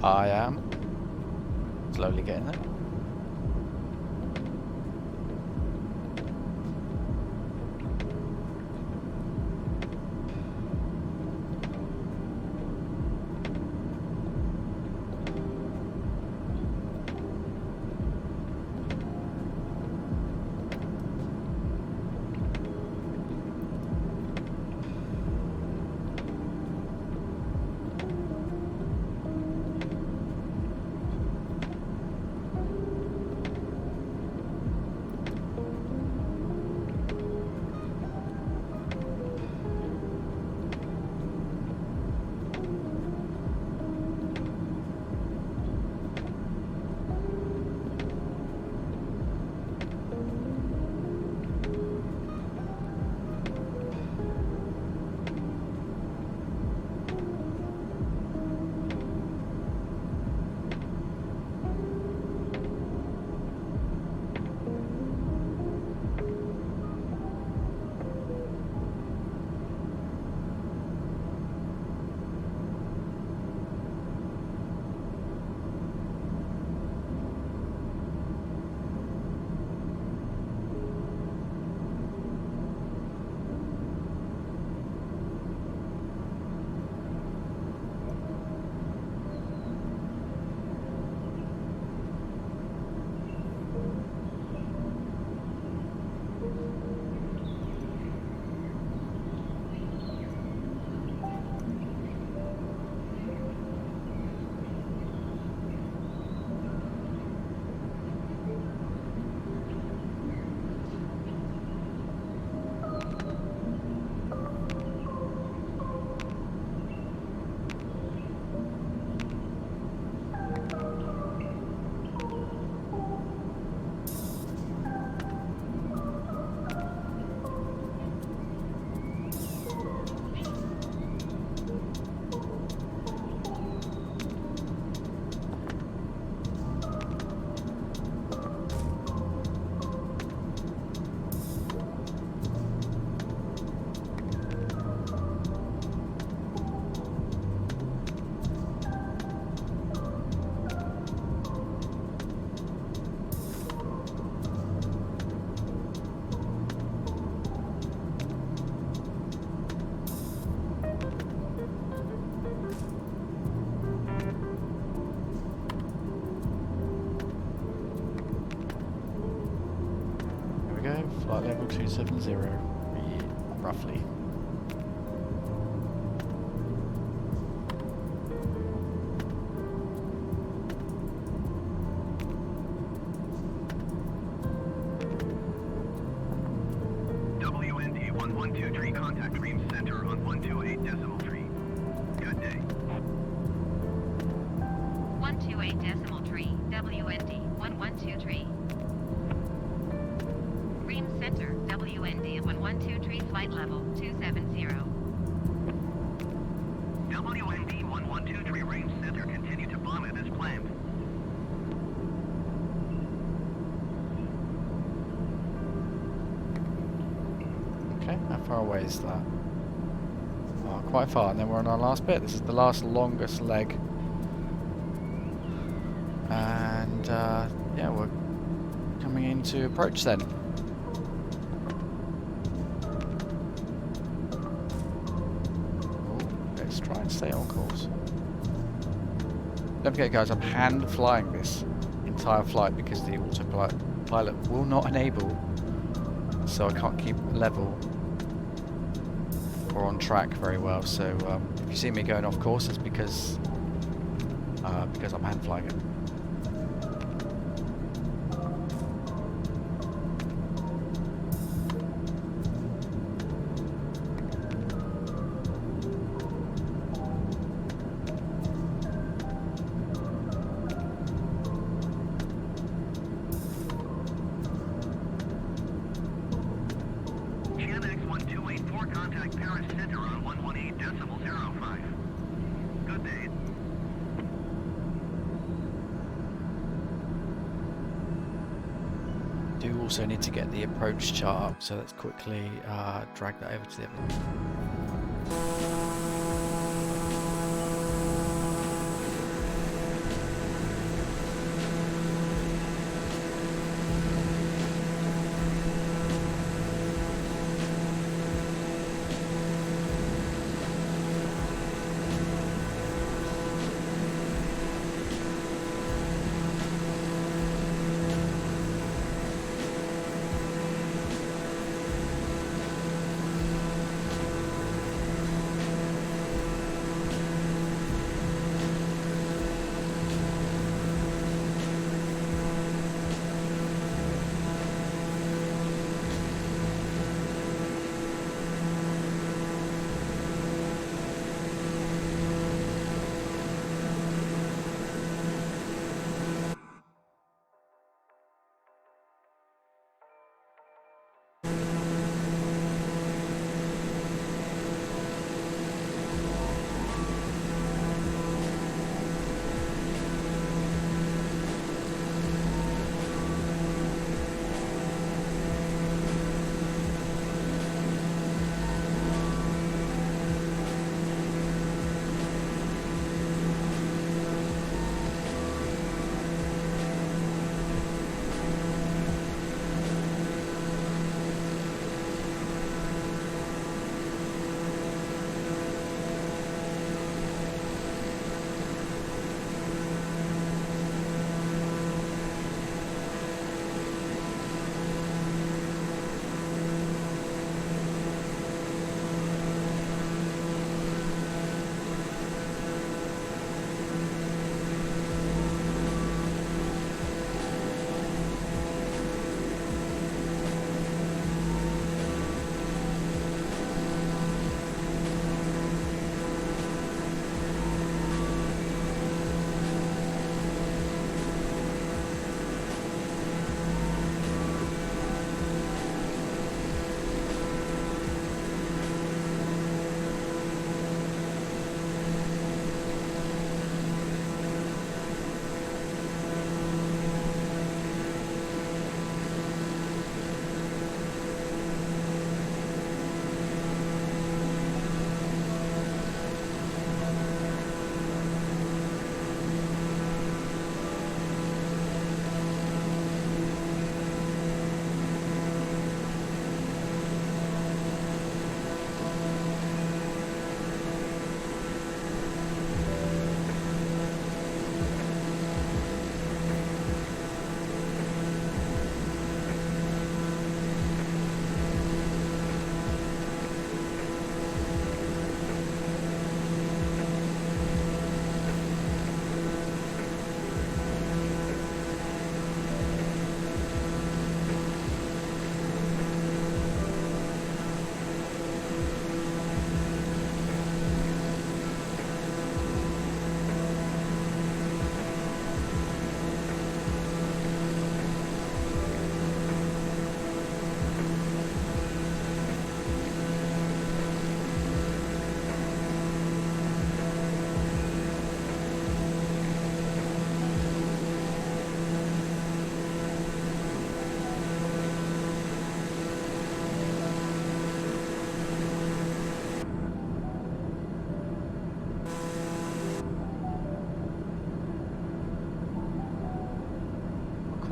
I am slowly getting there. Go, flight level 270, roughly. WND 112 contact Ream Center on 128.3. Good day. 128.3, WND 1123. Ream Center, WND 1123, flight level 270. WND 1123 Ream Center, continue to bomb it as planned. Okay, how far away is that? Oh, quite far, and then we're on our last bit. This is the last longest leg. And yeah, we're coming into approach then. Let's try and stay on course. Don't forget guys, I'm hand flying this entire flight because the autopilot will not enable, so I can't keep level or on track very well. So if you see me going off course, it's because I'm hand flying it. GMX 1284 contact Paris Center on 118.05. Good day. Do also need to get the approach chart up, so let's quickly drag that over to the other.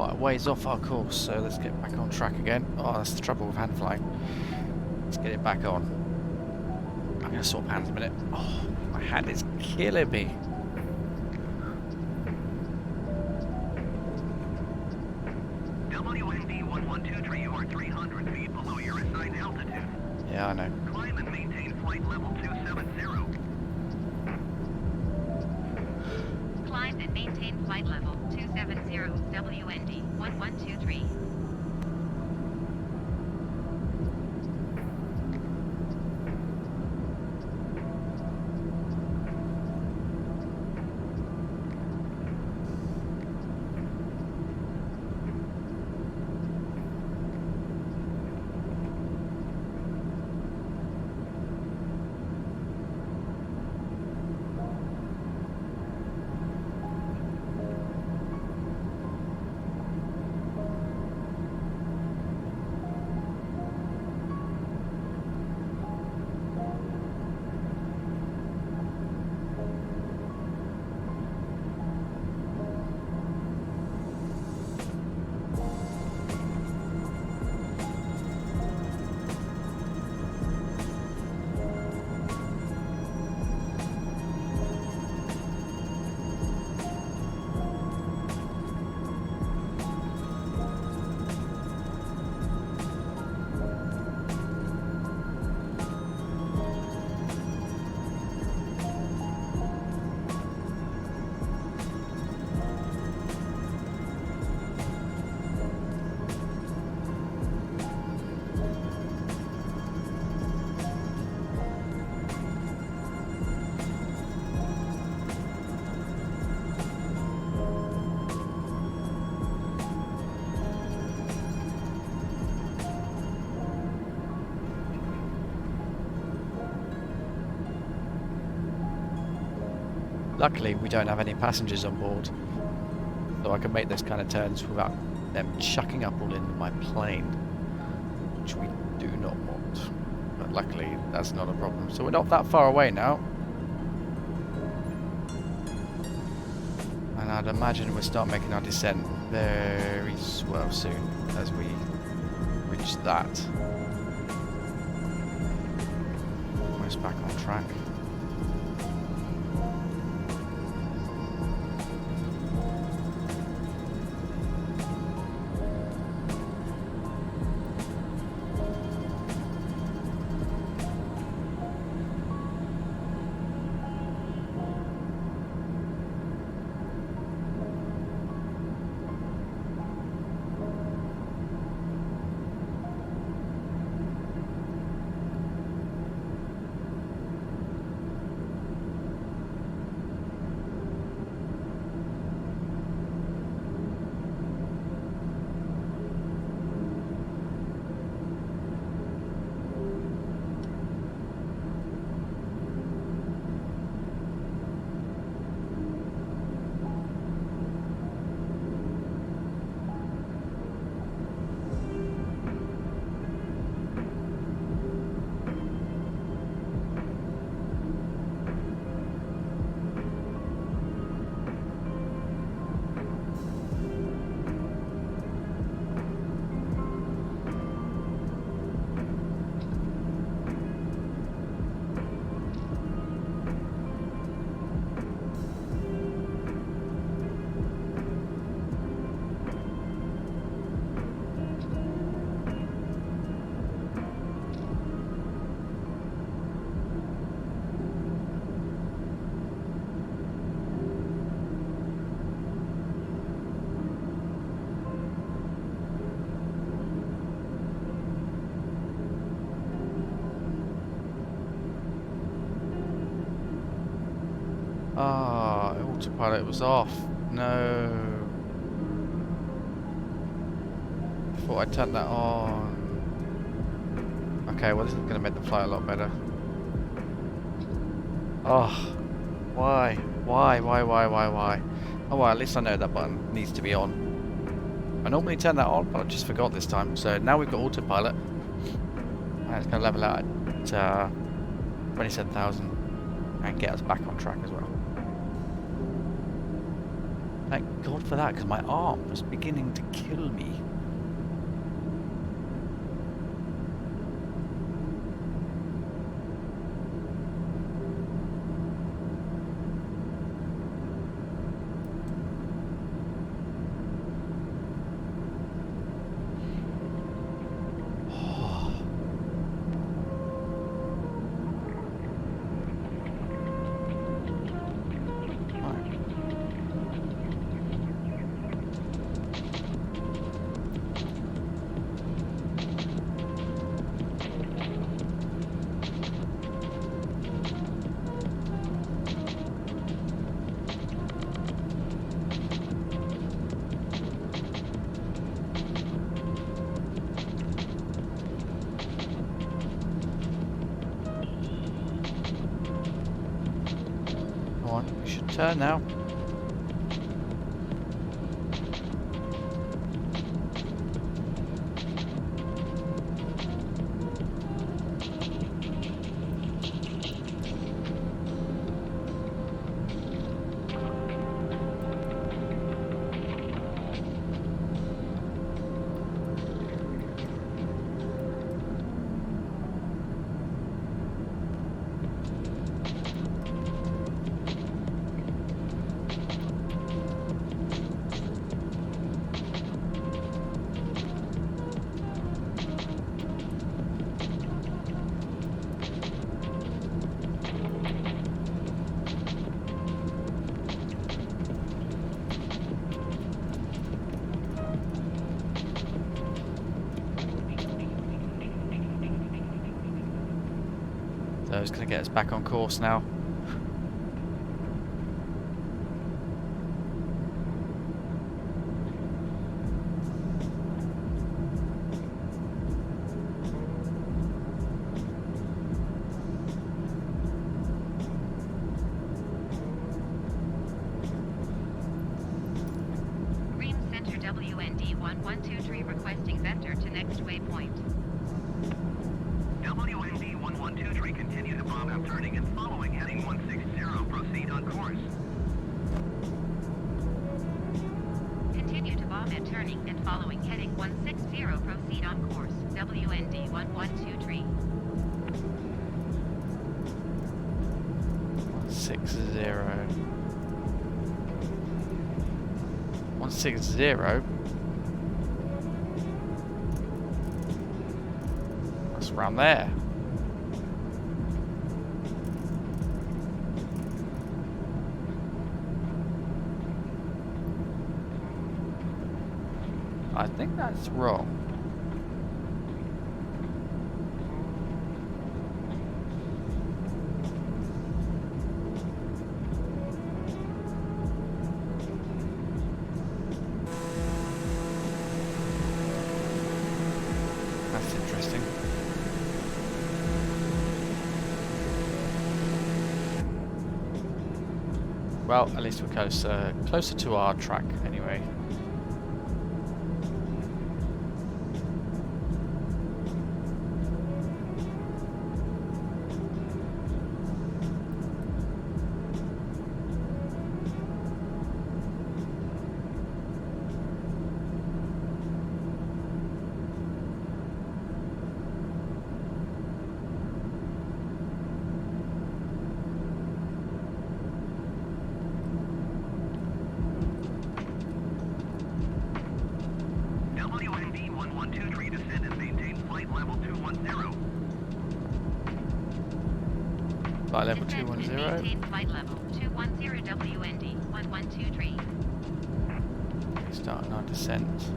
quite a ways off our course, so let's get back on track again. Oh, that's the trouble with hand flying. Let's get it back on. I'm going to swap hands a minute. Oh, my hand is killing me. WND 1123, you are 300 feet below your assigned altitude. Yeah, I know. Climb and maintain flight level 270. Climb and maintain flight level 270, WND 1123. Luckily, we don't have any passengers on board, so I can make those kind of turns without them chucking up all in my plane, which we do not want. But luckily, that's not a problem. So we're not that far away now. And I'd imagine we'll start making our descent very well soon as we reach that. Almost back on track. Ah, autopilot was off. No. Thought I turned that on. Okay, well this is going to make the flight a lot better. Oh, why? Why? Oh well, at least I know that button needs to be on. I normally turn that on, but I just forgot this time. So now we've got autopilot. And it's going to level out at 27,000 and get us back on track as well. Thank God for that, because my arm was beginning to kill me. Come on, we should turn now. So it's going to get us back on course now. Green Center WND1123 requesting vector to next waypoint. WND112 continue to bomb out turning and following heading 160. Proceed on course. Continue to bomb at turning and following heading 160. Proceed on course. WND1123. 160. 160. That's around there. I think that's wrong. That's interesting. Well, at least we're closer to our track anyway. WND112 descend and maintain flight level 210. Flight level Descend and 210. maintain flight level 210 WND1123. Starting our descent.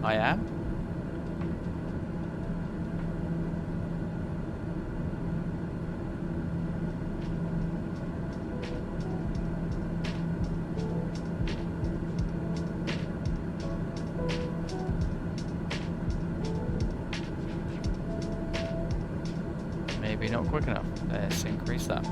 I am. Maybe not quick enough. Let's increase that.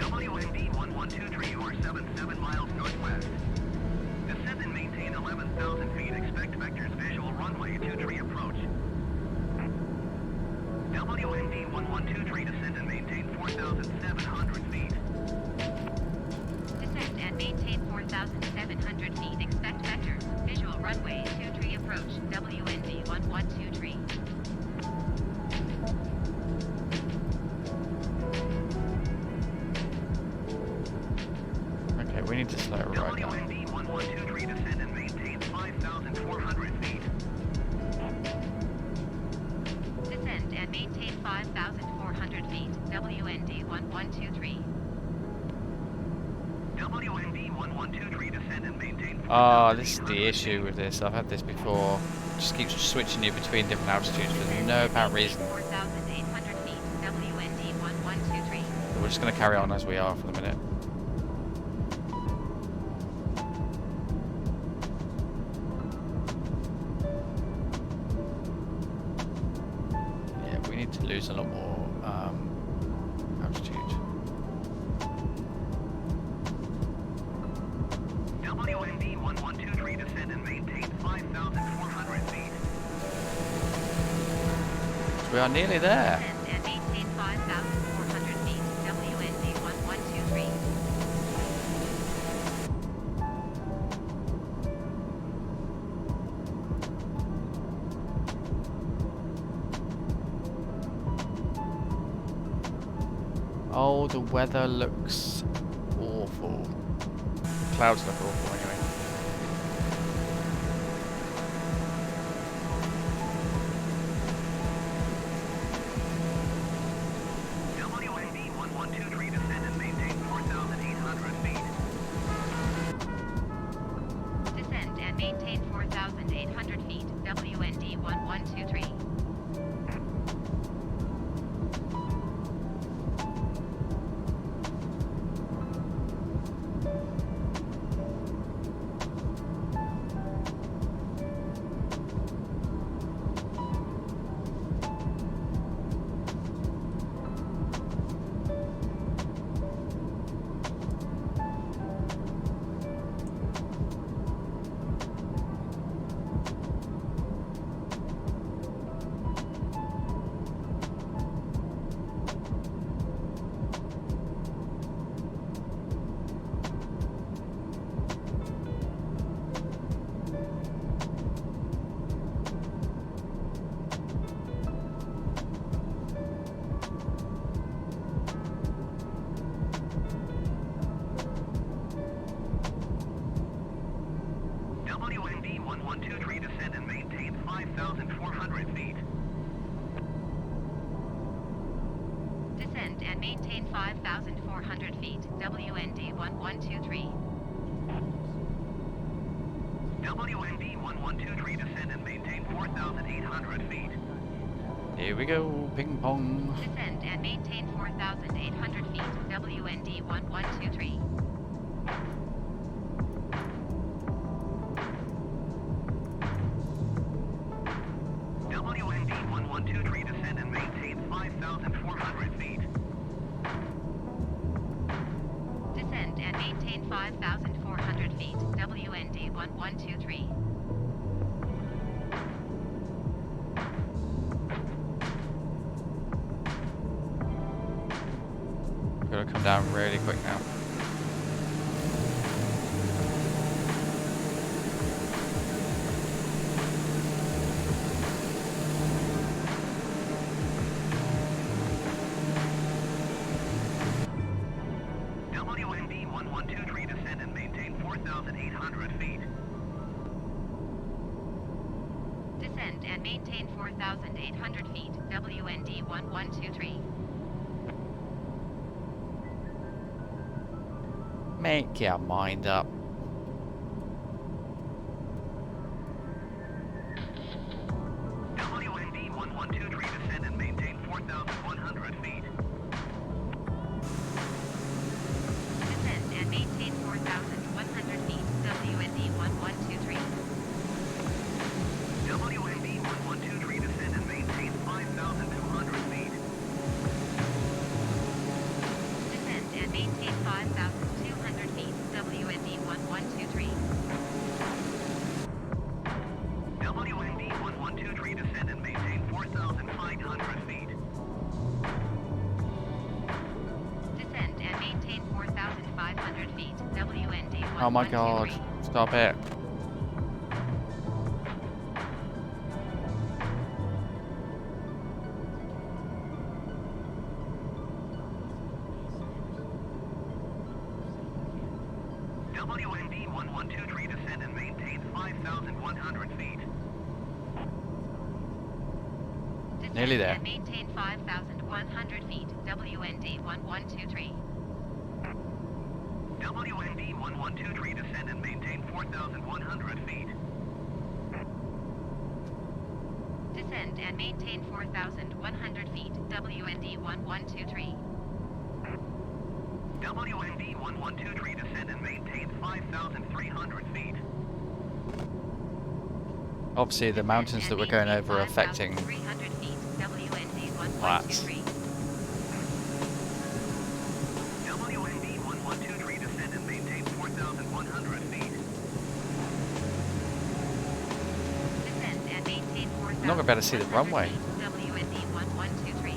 WND 1123, you are 77 miles northwest. Descend and maintain 11,000 feet. Expect vectors visual runway 23 approach. WND 1123, descend and maintain 4,700 feet. Descend and maintain 4,700 feet. Expect vectors. Visual runway 23 approach. WND 1123. Okay, we need to slow it right down. WND 1123, descend and maintain 5,400 feet. Descend and maintain 5,400 feet. WND 1123. WND 1123, descend and maintain. Ah, this is the issue with this. I've had this before. It just keeps switching you between different altitudes for no apparent reason. 4,800 feet. WND 1123. We're just going to carry on as we are for the minute. Yeah, we need to lose a lot more altitude. WND 1123, descend and maintain 5,400 feet. We are nearly there. Descend and maintain 5,400 feet. WND 1123. Oh, the weather looks awful. Clouds look awful anyway. WND 1123, descend and maintain 4,800 feet. Descend and maintain 4,800 feet. WND 1123. WND 1123, descend and maintain 5,400 feet. Descend and maintain 5,400 feet. WND 1123. WND 1123, descend and maintain 4,800 feet. Here we go, ping pong. Descend and maintain 4,800 feet. WND 1123. WND 1123, descend and maintain 5,400 feet. Descend and maintain 5,400 feet. WND 1123. Gotta come down really quick now. 4,800 feet. Descend and maintain 4,800 feet. WND 1123. Make your mind up. WND 1123, descend and maintain 4,100 feet. Descend and maintain 4,100 feet. WND 1123. WND 1123, descend and maintain 5,200 feet. Descend and maintain 5,200 feet. WND 1123. WND 1123, descend and maintain 4,500 feet. Descend and maintain 4,500 feet. WND 1123. Oh my god. Stop it. WND 1123, descend and maintain 5,100 feet. Descend Nearly there. and maintain 5,100 feet. WND 1123. WND 1123, descend and maintain 4,100 feet. Descend and maintain 4,100 feet. WND 1123. WND 1123, descend and maintain 5,300 feet. Obviously, the mountains that we're going over are affecting 300 feet. WND that. 1123. WND 1123, descend and maintain 4,100 feet. Descend and maintain 4,100 Not gonna be able to see the runway. feet. WND 1123.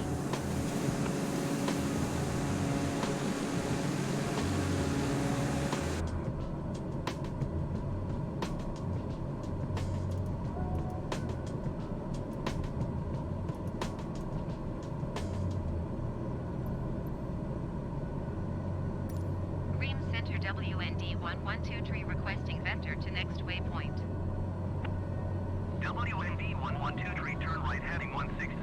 Ream Center WND 1123 requesting vector to next waypoint. WND 1123, turn right heading 160.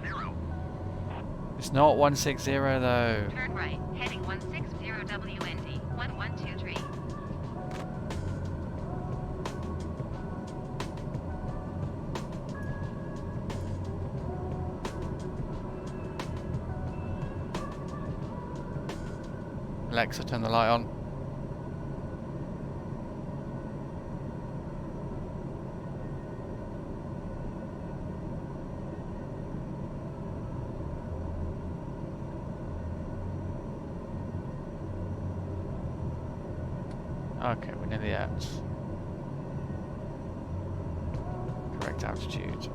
It's not 160 though. Turn right, heading 160 WND 1123. Alexa, turn the light on. Okay, we're nearly at correct altitude.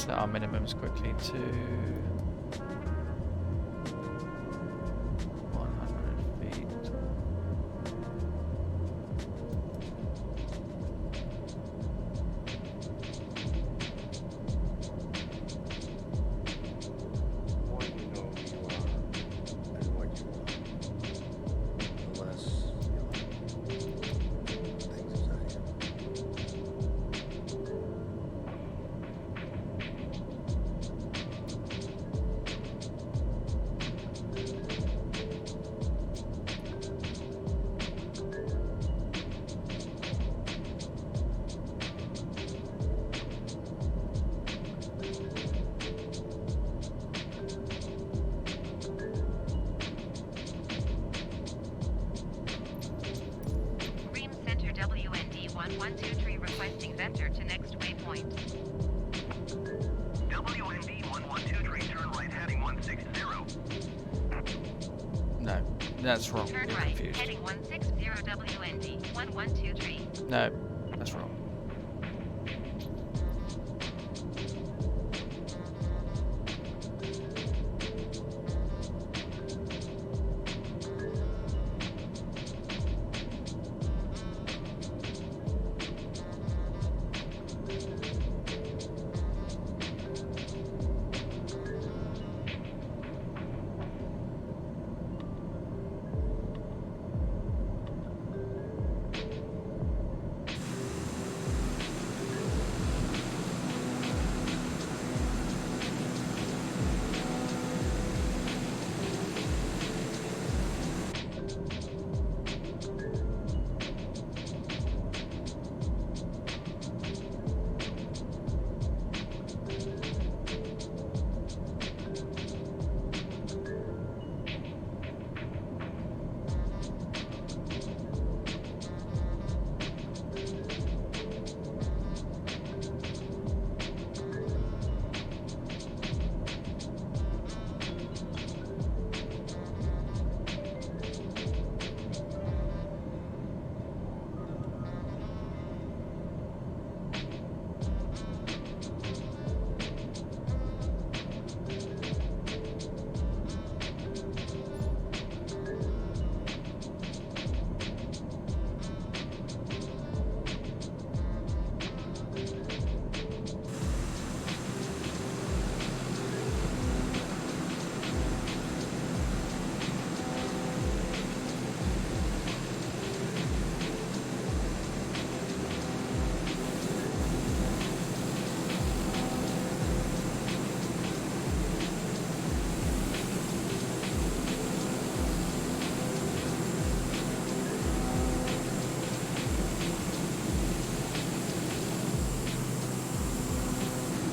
set our minimums quickly to 100 feet. More you know who you are and what you want, the less things is out here. Ream Center WND1123 requesting vector to next waypoint. WND1123, turn right heading 160. No, that's wrong. Turn You're right, confused. heading 160 WND 1123. No, that's wrong.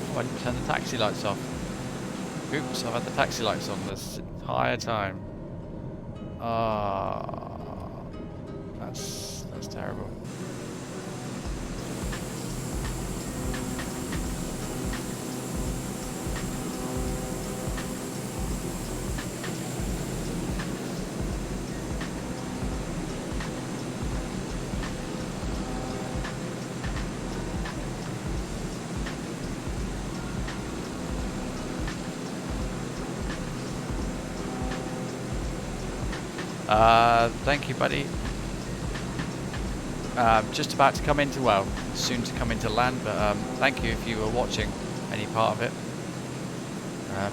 Oh, I didn't turn the taxi lights off. Oops, I've had the taxi lights on this entire time. Ah, that's terrible. Thank you, buddy. Just about to come into, well, soon to come into land, but thank you if you were watching any part of it.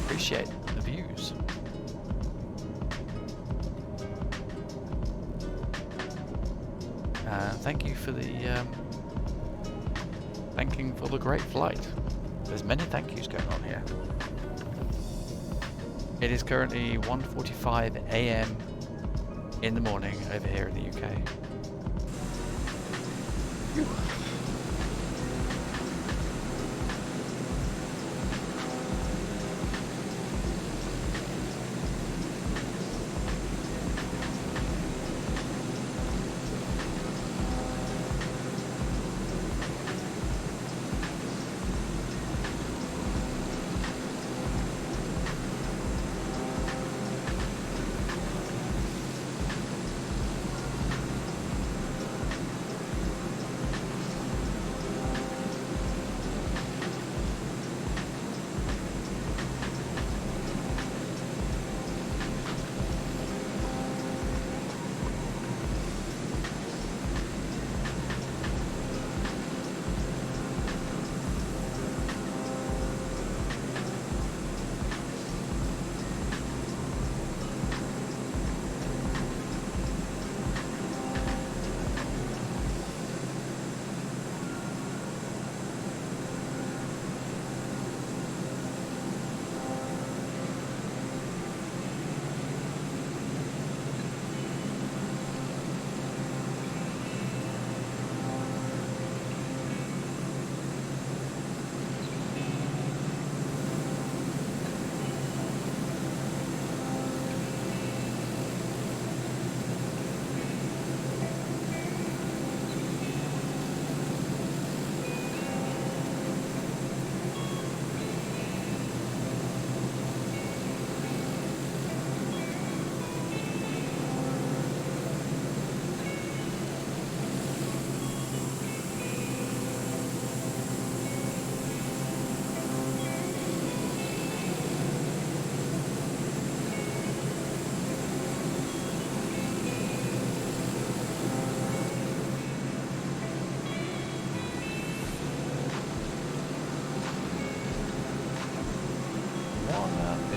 Appreciate the views. Thank you for the thanking for the great flight. There's many thank yous going on here. It is currently 1:45 a.m. in the morning over here in the UK.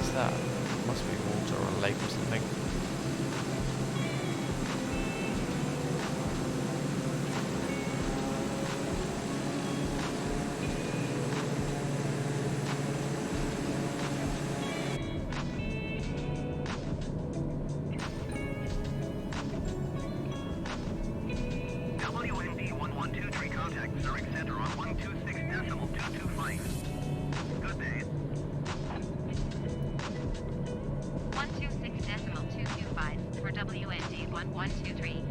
is that? Must be water or a lake or something. WND112 contact Zurich Center on 126.225. Good day. 126.225 for WND 1123.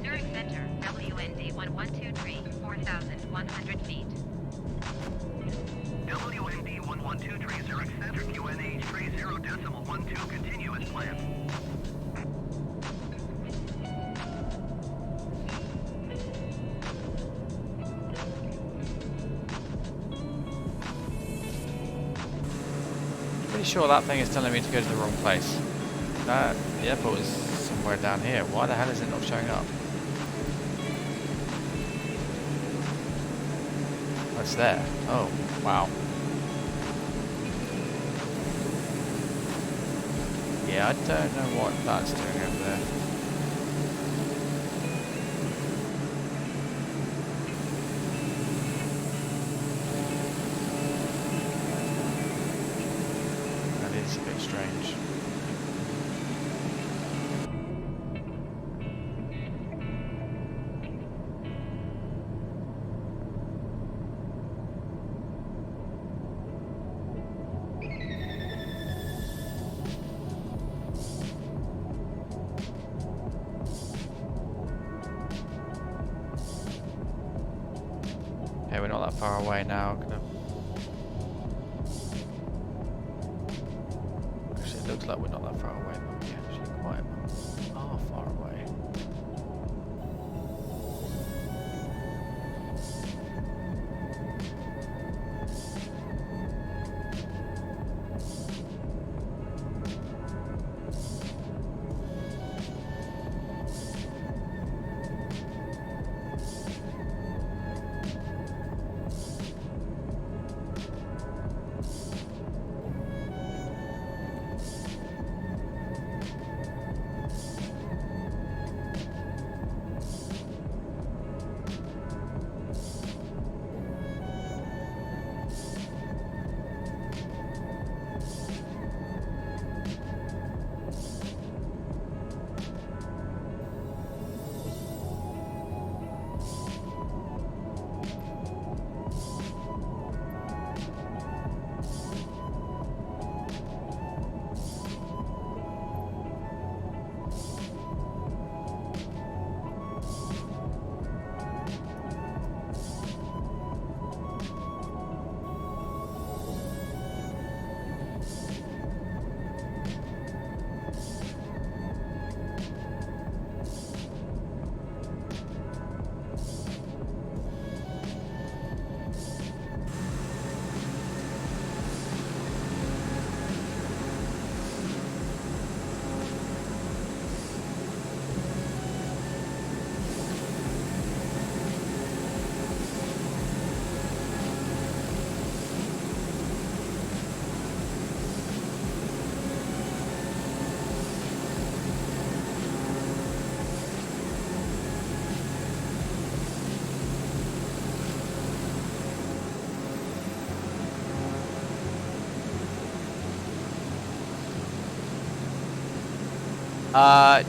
Zurich Center, WND 1123, 4,100 feet. WND1123 Zurich Center QNH 30.12 continue as planned. Pretty sure that thing is telling me to go to the wrong place. The airport is somewhere down here. Why the hell is it not showing up? Oh, it's there. Oh, wow. Yeah, I don't know what that's doing over there. That is a bit strange. Okay, we're not that far away now. Actually, it looks like we're not that far away, but we actually quite are far away.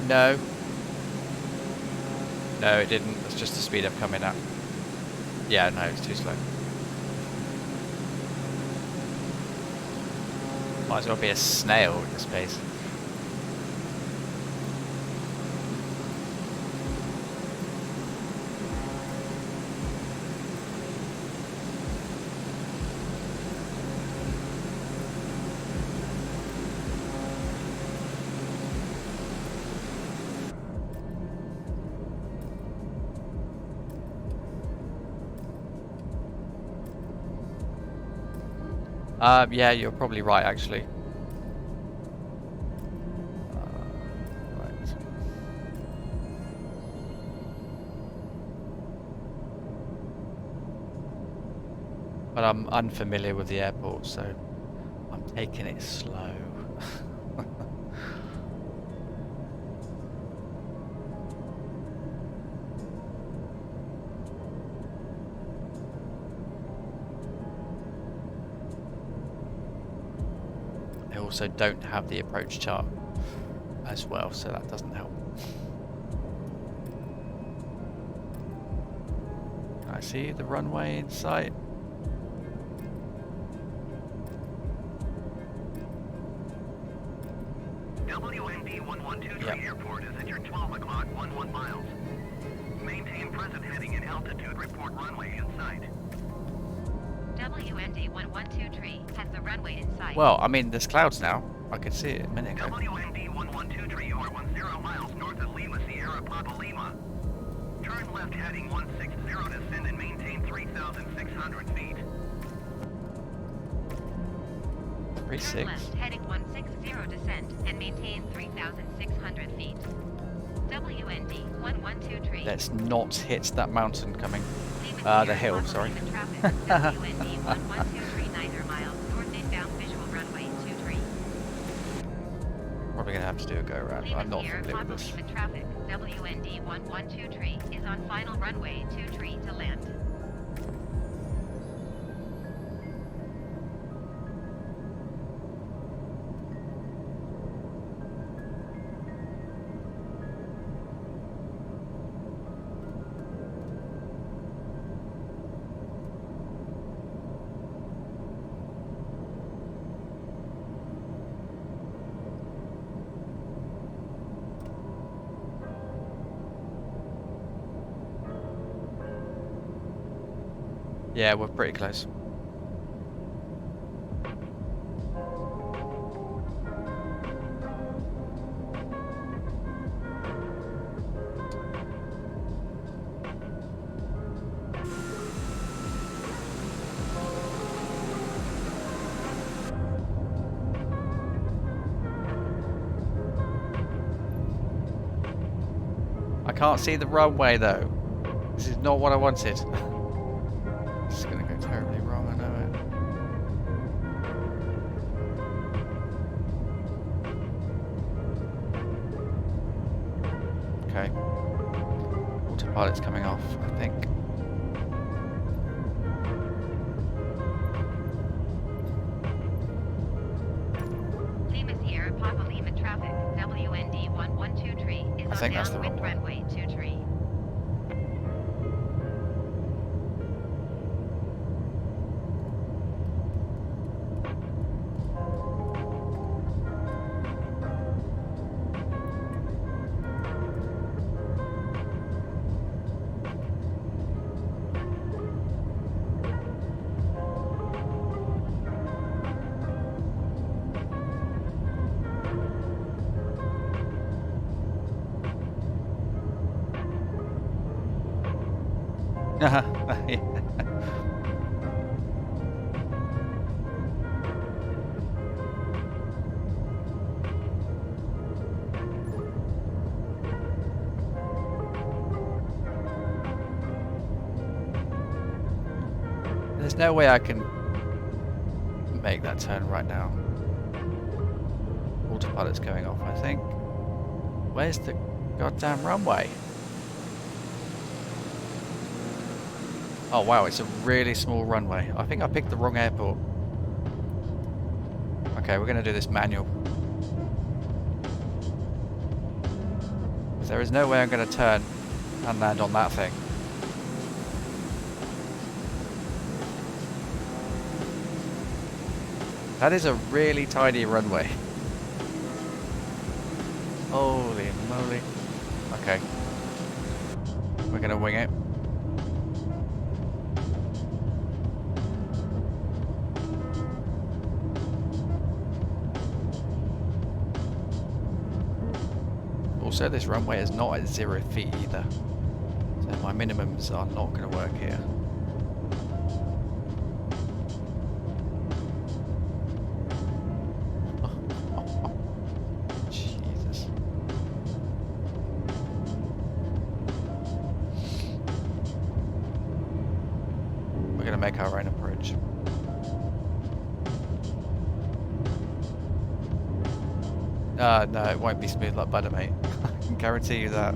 No. No, it didn't. It's just the speed I'm coming at. Yeah, no, it's too slow. Might as well be a snail in this pace. Yeah, you're probably right, actually. Right. But I'm unfamiliar with the airport, so I'm Taking it slow. They also don't have the approach chart as well, so that doesn't help. I see the runway in sight. WND 1123 Yep. Airport is at your 12 o'clock 11 miles. Maintain present heading and altitude. Report runway in sight. WND 1123 has the runway in sight. Well, I mean, there's clouds now. I could see it a minute ago. WND 1123, you are 10 miles north of Lima, Sierra Papa Lima. Turn left heading 160, descend and maintain 3,600 feet. Turn 36. left heading 160, descend and maintain 3,600 feet. WND 1123. Let's not hit that mountain coming. Lima The Sierra hill, Papa sorry. Lima traffic. WND 1123 90 miles north inbound visual runway 23. Probably gonna have to do a go around. Lima I'm not Sierra familiar with Papa this. Lima traffic. WND 1123 is on final runway 23 to land. Yeah, we're pretty close. I can't see the runway though. This is not what I wanted. This is gonna go terribly wrong, I know it. Okay. Autopilot's coming off, I think. Lima Sierra Papa Lima traffic. WND 1123 is I on think that's the downwind wrong one. runway 23. There's no way I can make that turn right now. Autopilot's going off, I think. Where's the goddamn runway? Oh wow, it's a really small runway. I think I picked the wrong airport. Okay, we're gonna do this manual. There is no way I'm gonna turn and land on that thing. That is a really tiny runway. Holy moly. Okay. We're gonna wing it. Also, this runway is not at 0 feet either. So my minimums are not gonna work here. Jesus. We're gonna make our own approach. No, it won't be smooth like butter, mate. I can guarantee you that.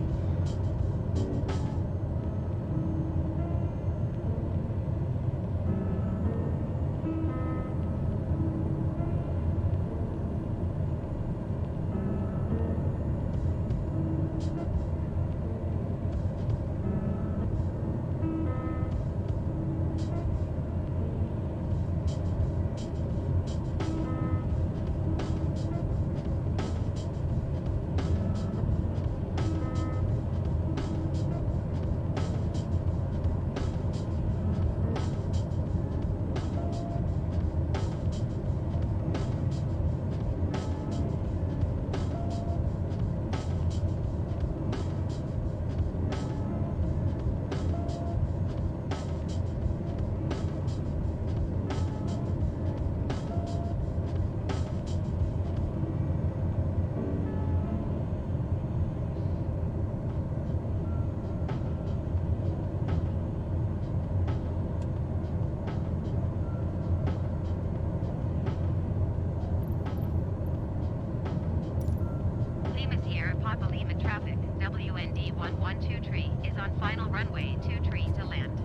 Lima Sierra Papa Lima traffic, WND 112 tree is on final runway 2 tree to land.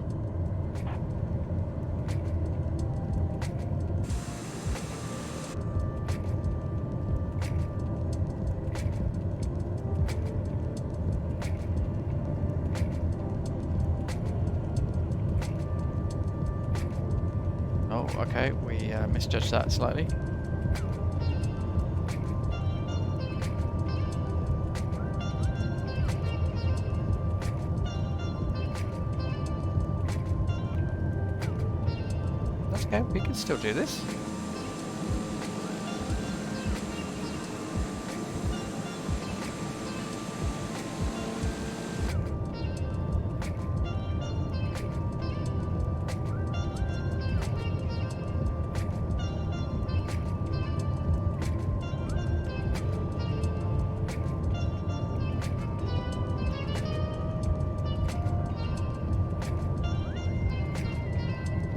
Oh, okay. We misjudged that slightly. That's okay. We can still do this.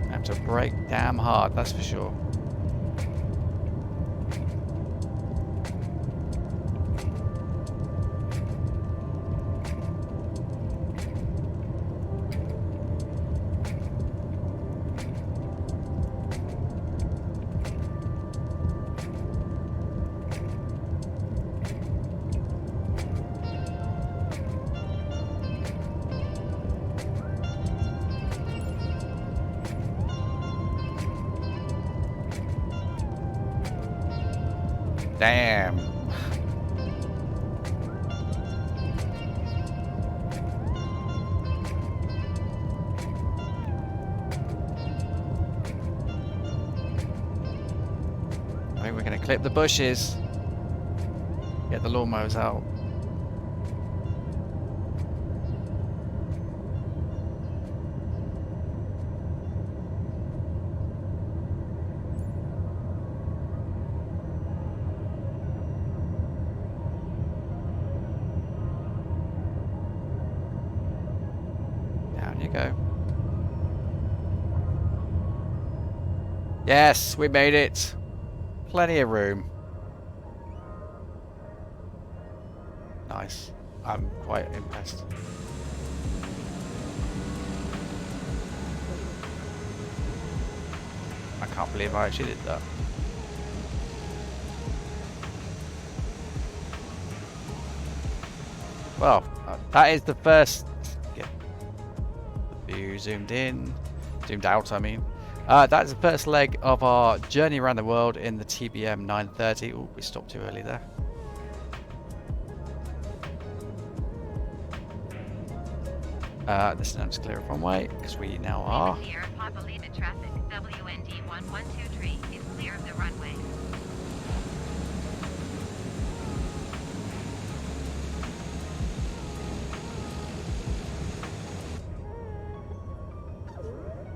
Have to brake damn hard, that's for sure. Damn. I think we're going to clip the bushes. Get the lawnmowers out. Down you go. Yes, we made it. Plenty of room. Nice. I'm quite impressed. I can't believe I actually did that. Well, that is the first. Get the view zoomed in, zoomed out. I mean, that is the first leg of our journey around the world in the TBM930. Oh, we stopped too early there. This is clear of runway because we now are. Lima Sierra Papa Lima traffic, WND 112 tree is clear of the runway.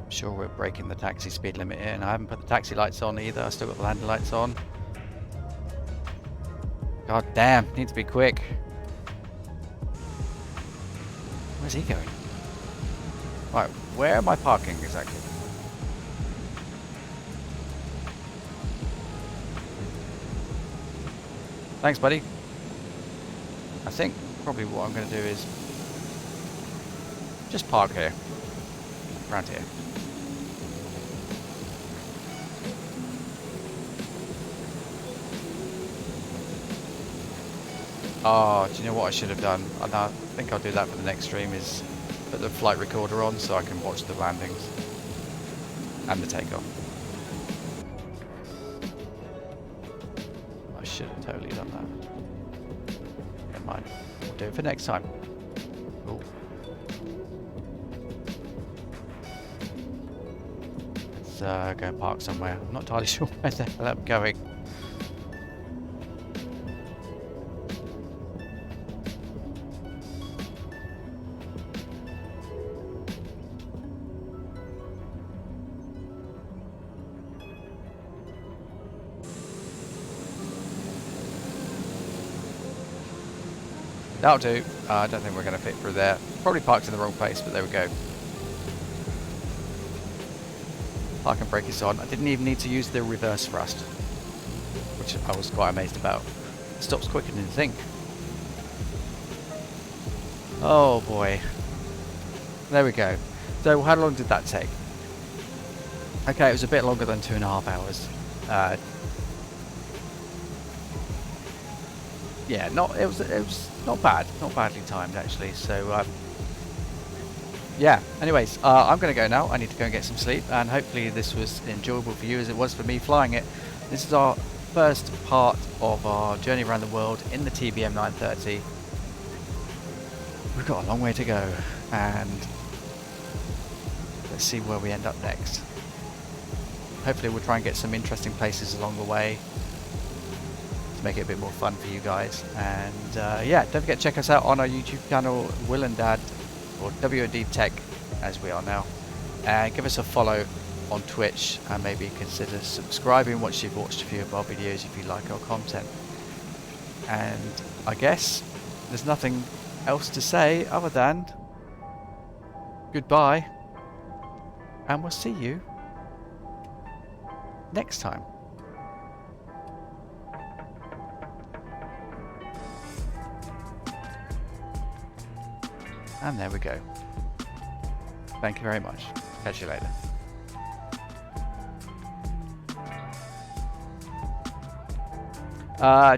Sure, we're breaking the taxi speed limit here, and I haven't put the taxi lights on either. I still got the landing lights on. God damn, need to be quick. Where's he going? Right, where am I parking exactly? Thanks, buddy. I think probably what I'm going to do is just park here, around here. Oh, do you know what I should have done? And I think I'll do that for the next stream, is put the flight recorder on so I can watch the landings and the takeoff. I should have totally done that. Never mind. We'll do it for next time. Cool. Let's go and park somewhere. I'm not entirely sure where the hell I'm going. That'll do. I don't think we're going to fit through there. Probably parked in the wrong place, but there we go. Parking brake is on. I didn't even need to use the reverse thrust, which I was quite amazed about. It stops quicker than you think. Oh boy. There we go. So how long did that take? Okay, it was a bit longer than 2.5 hours. Yeah, it was not bad, not badly timed actually. So yeah. Anyways, I'm going to go now. I need to go and get some sleep, and hopefully this was enjoyable for you as it was for me flying it. This is our first part of our journey around the world in the TBM930. We've got a long way to go, and let's see where we end up next. Hopefully we'll try and get some interesting places along the way to make it a bit more fun for you guys. And yeah, don't forget to check us out on our YouTube channel, Will and Dad, or WND Tech as we are now. And give us a follow on Twitch, and maybe consider subscribing once you've watched a few of our videos if you like our content. And I guess there's nothing else to say other than goodbye, and we'll see you next time. And there we go. Thank you very much. Catch you later.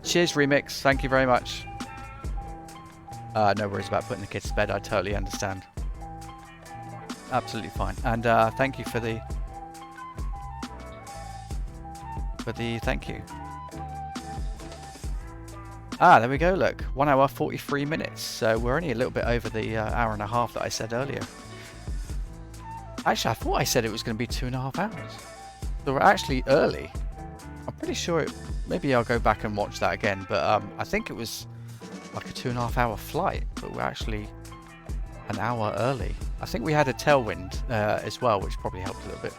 Cheers, Remix. Thank you very much. No worries about putting the kids to bed. I totally understand. Absolutely fine. And thank you for the thank you. Ah, there we go. Look, 1 hour 43 minutes. So we're only a little bit over the hour and a half that I said earlier. Actually, I thought I said it was going to be 2.5 hours. So we're actually early. I'm pretty sure maybe I'll go back and watch that again. But I think it was like a 2.5 hour flight, but we're actually an hour early. I think we had a tailwind as well, which probably helped a little bit.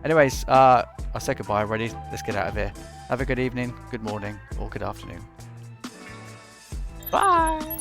Anyways, I'll say goodbye already. Let's get out of here. Have a good evening, good morning, or good afternoon. Bye!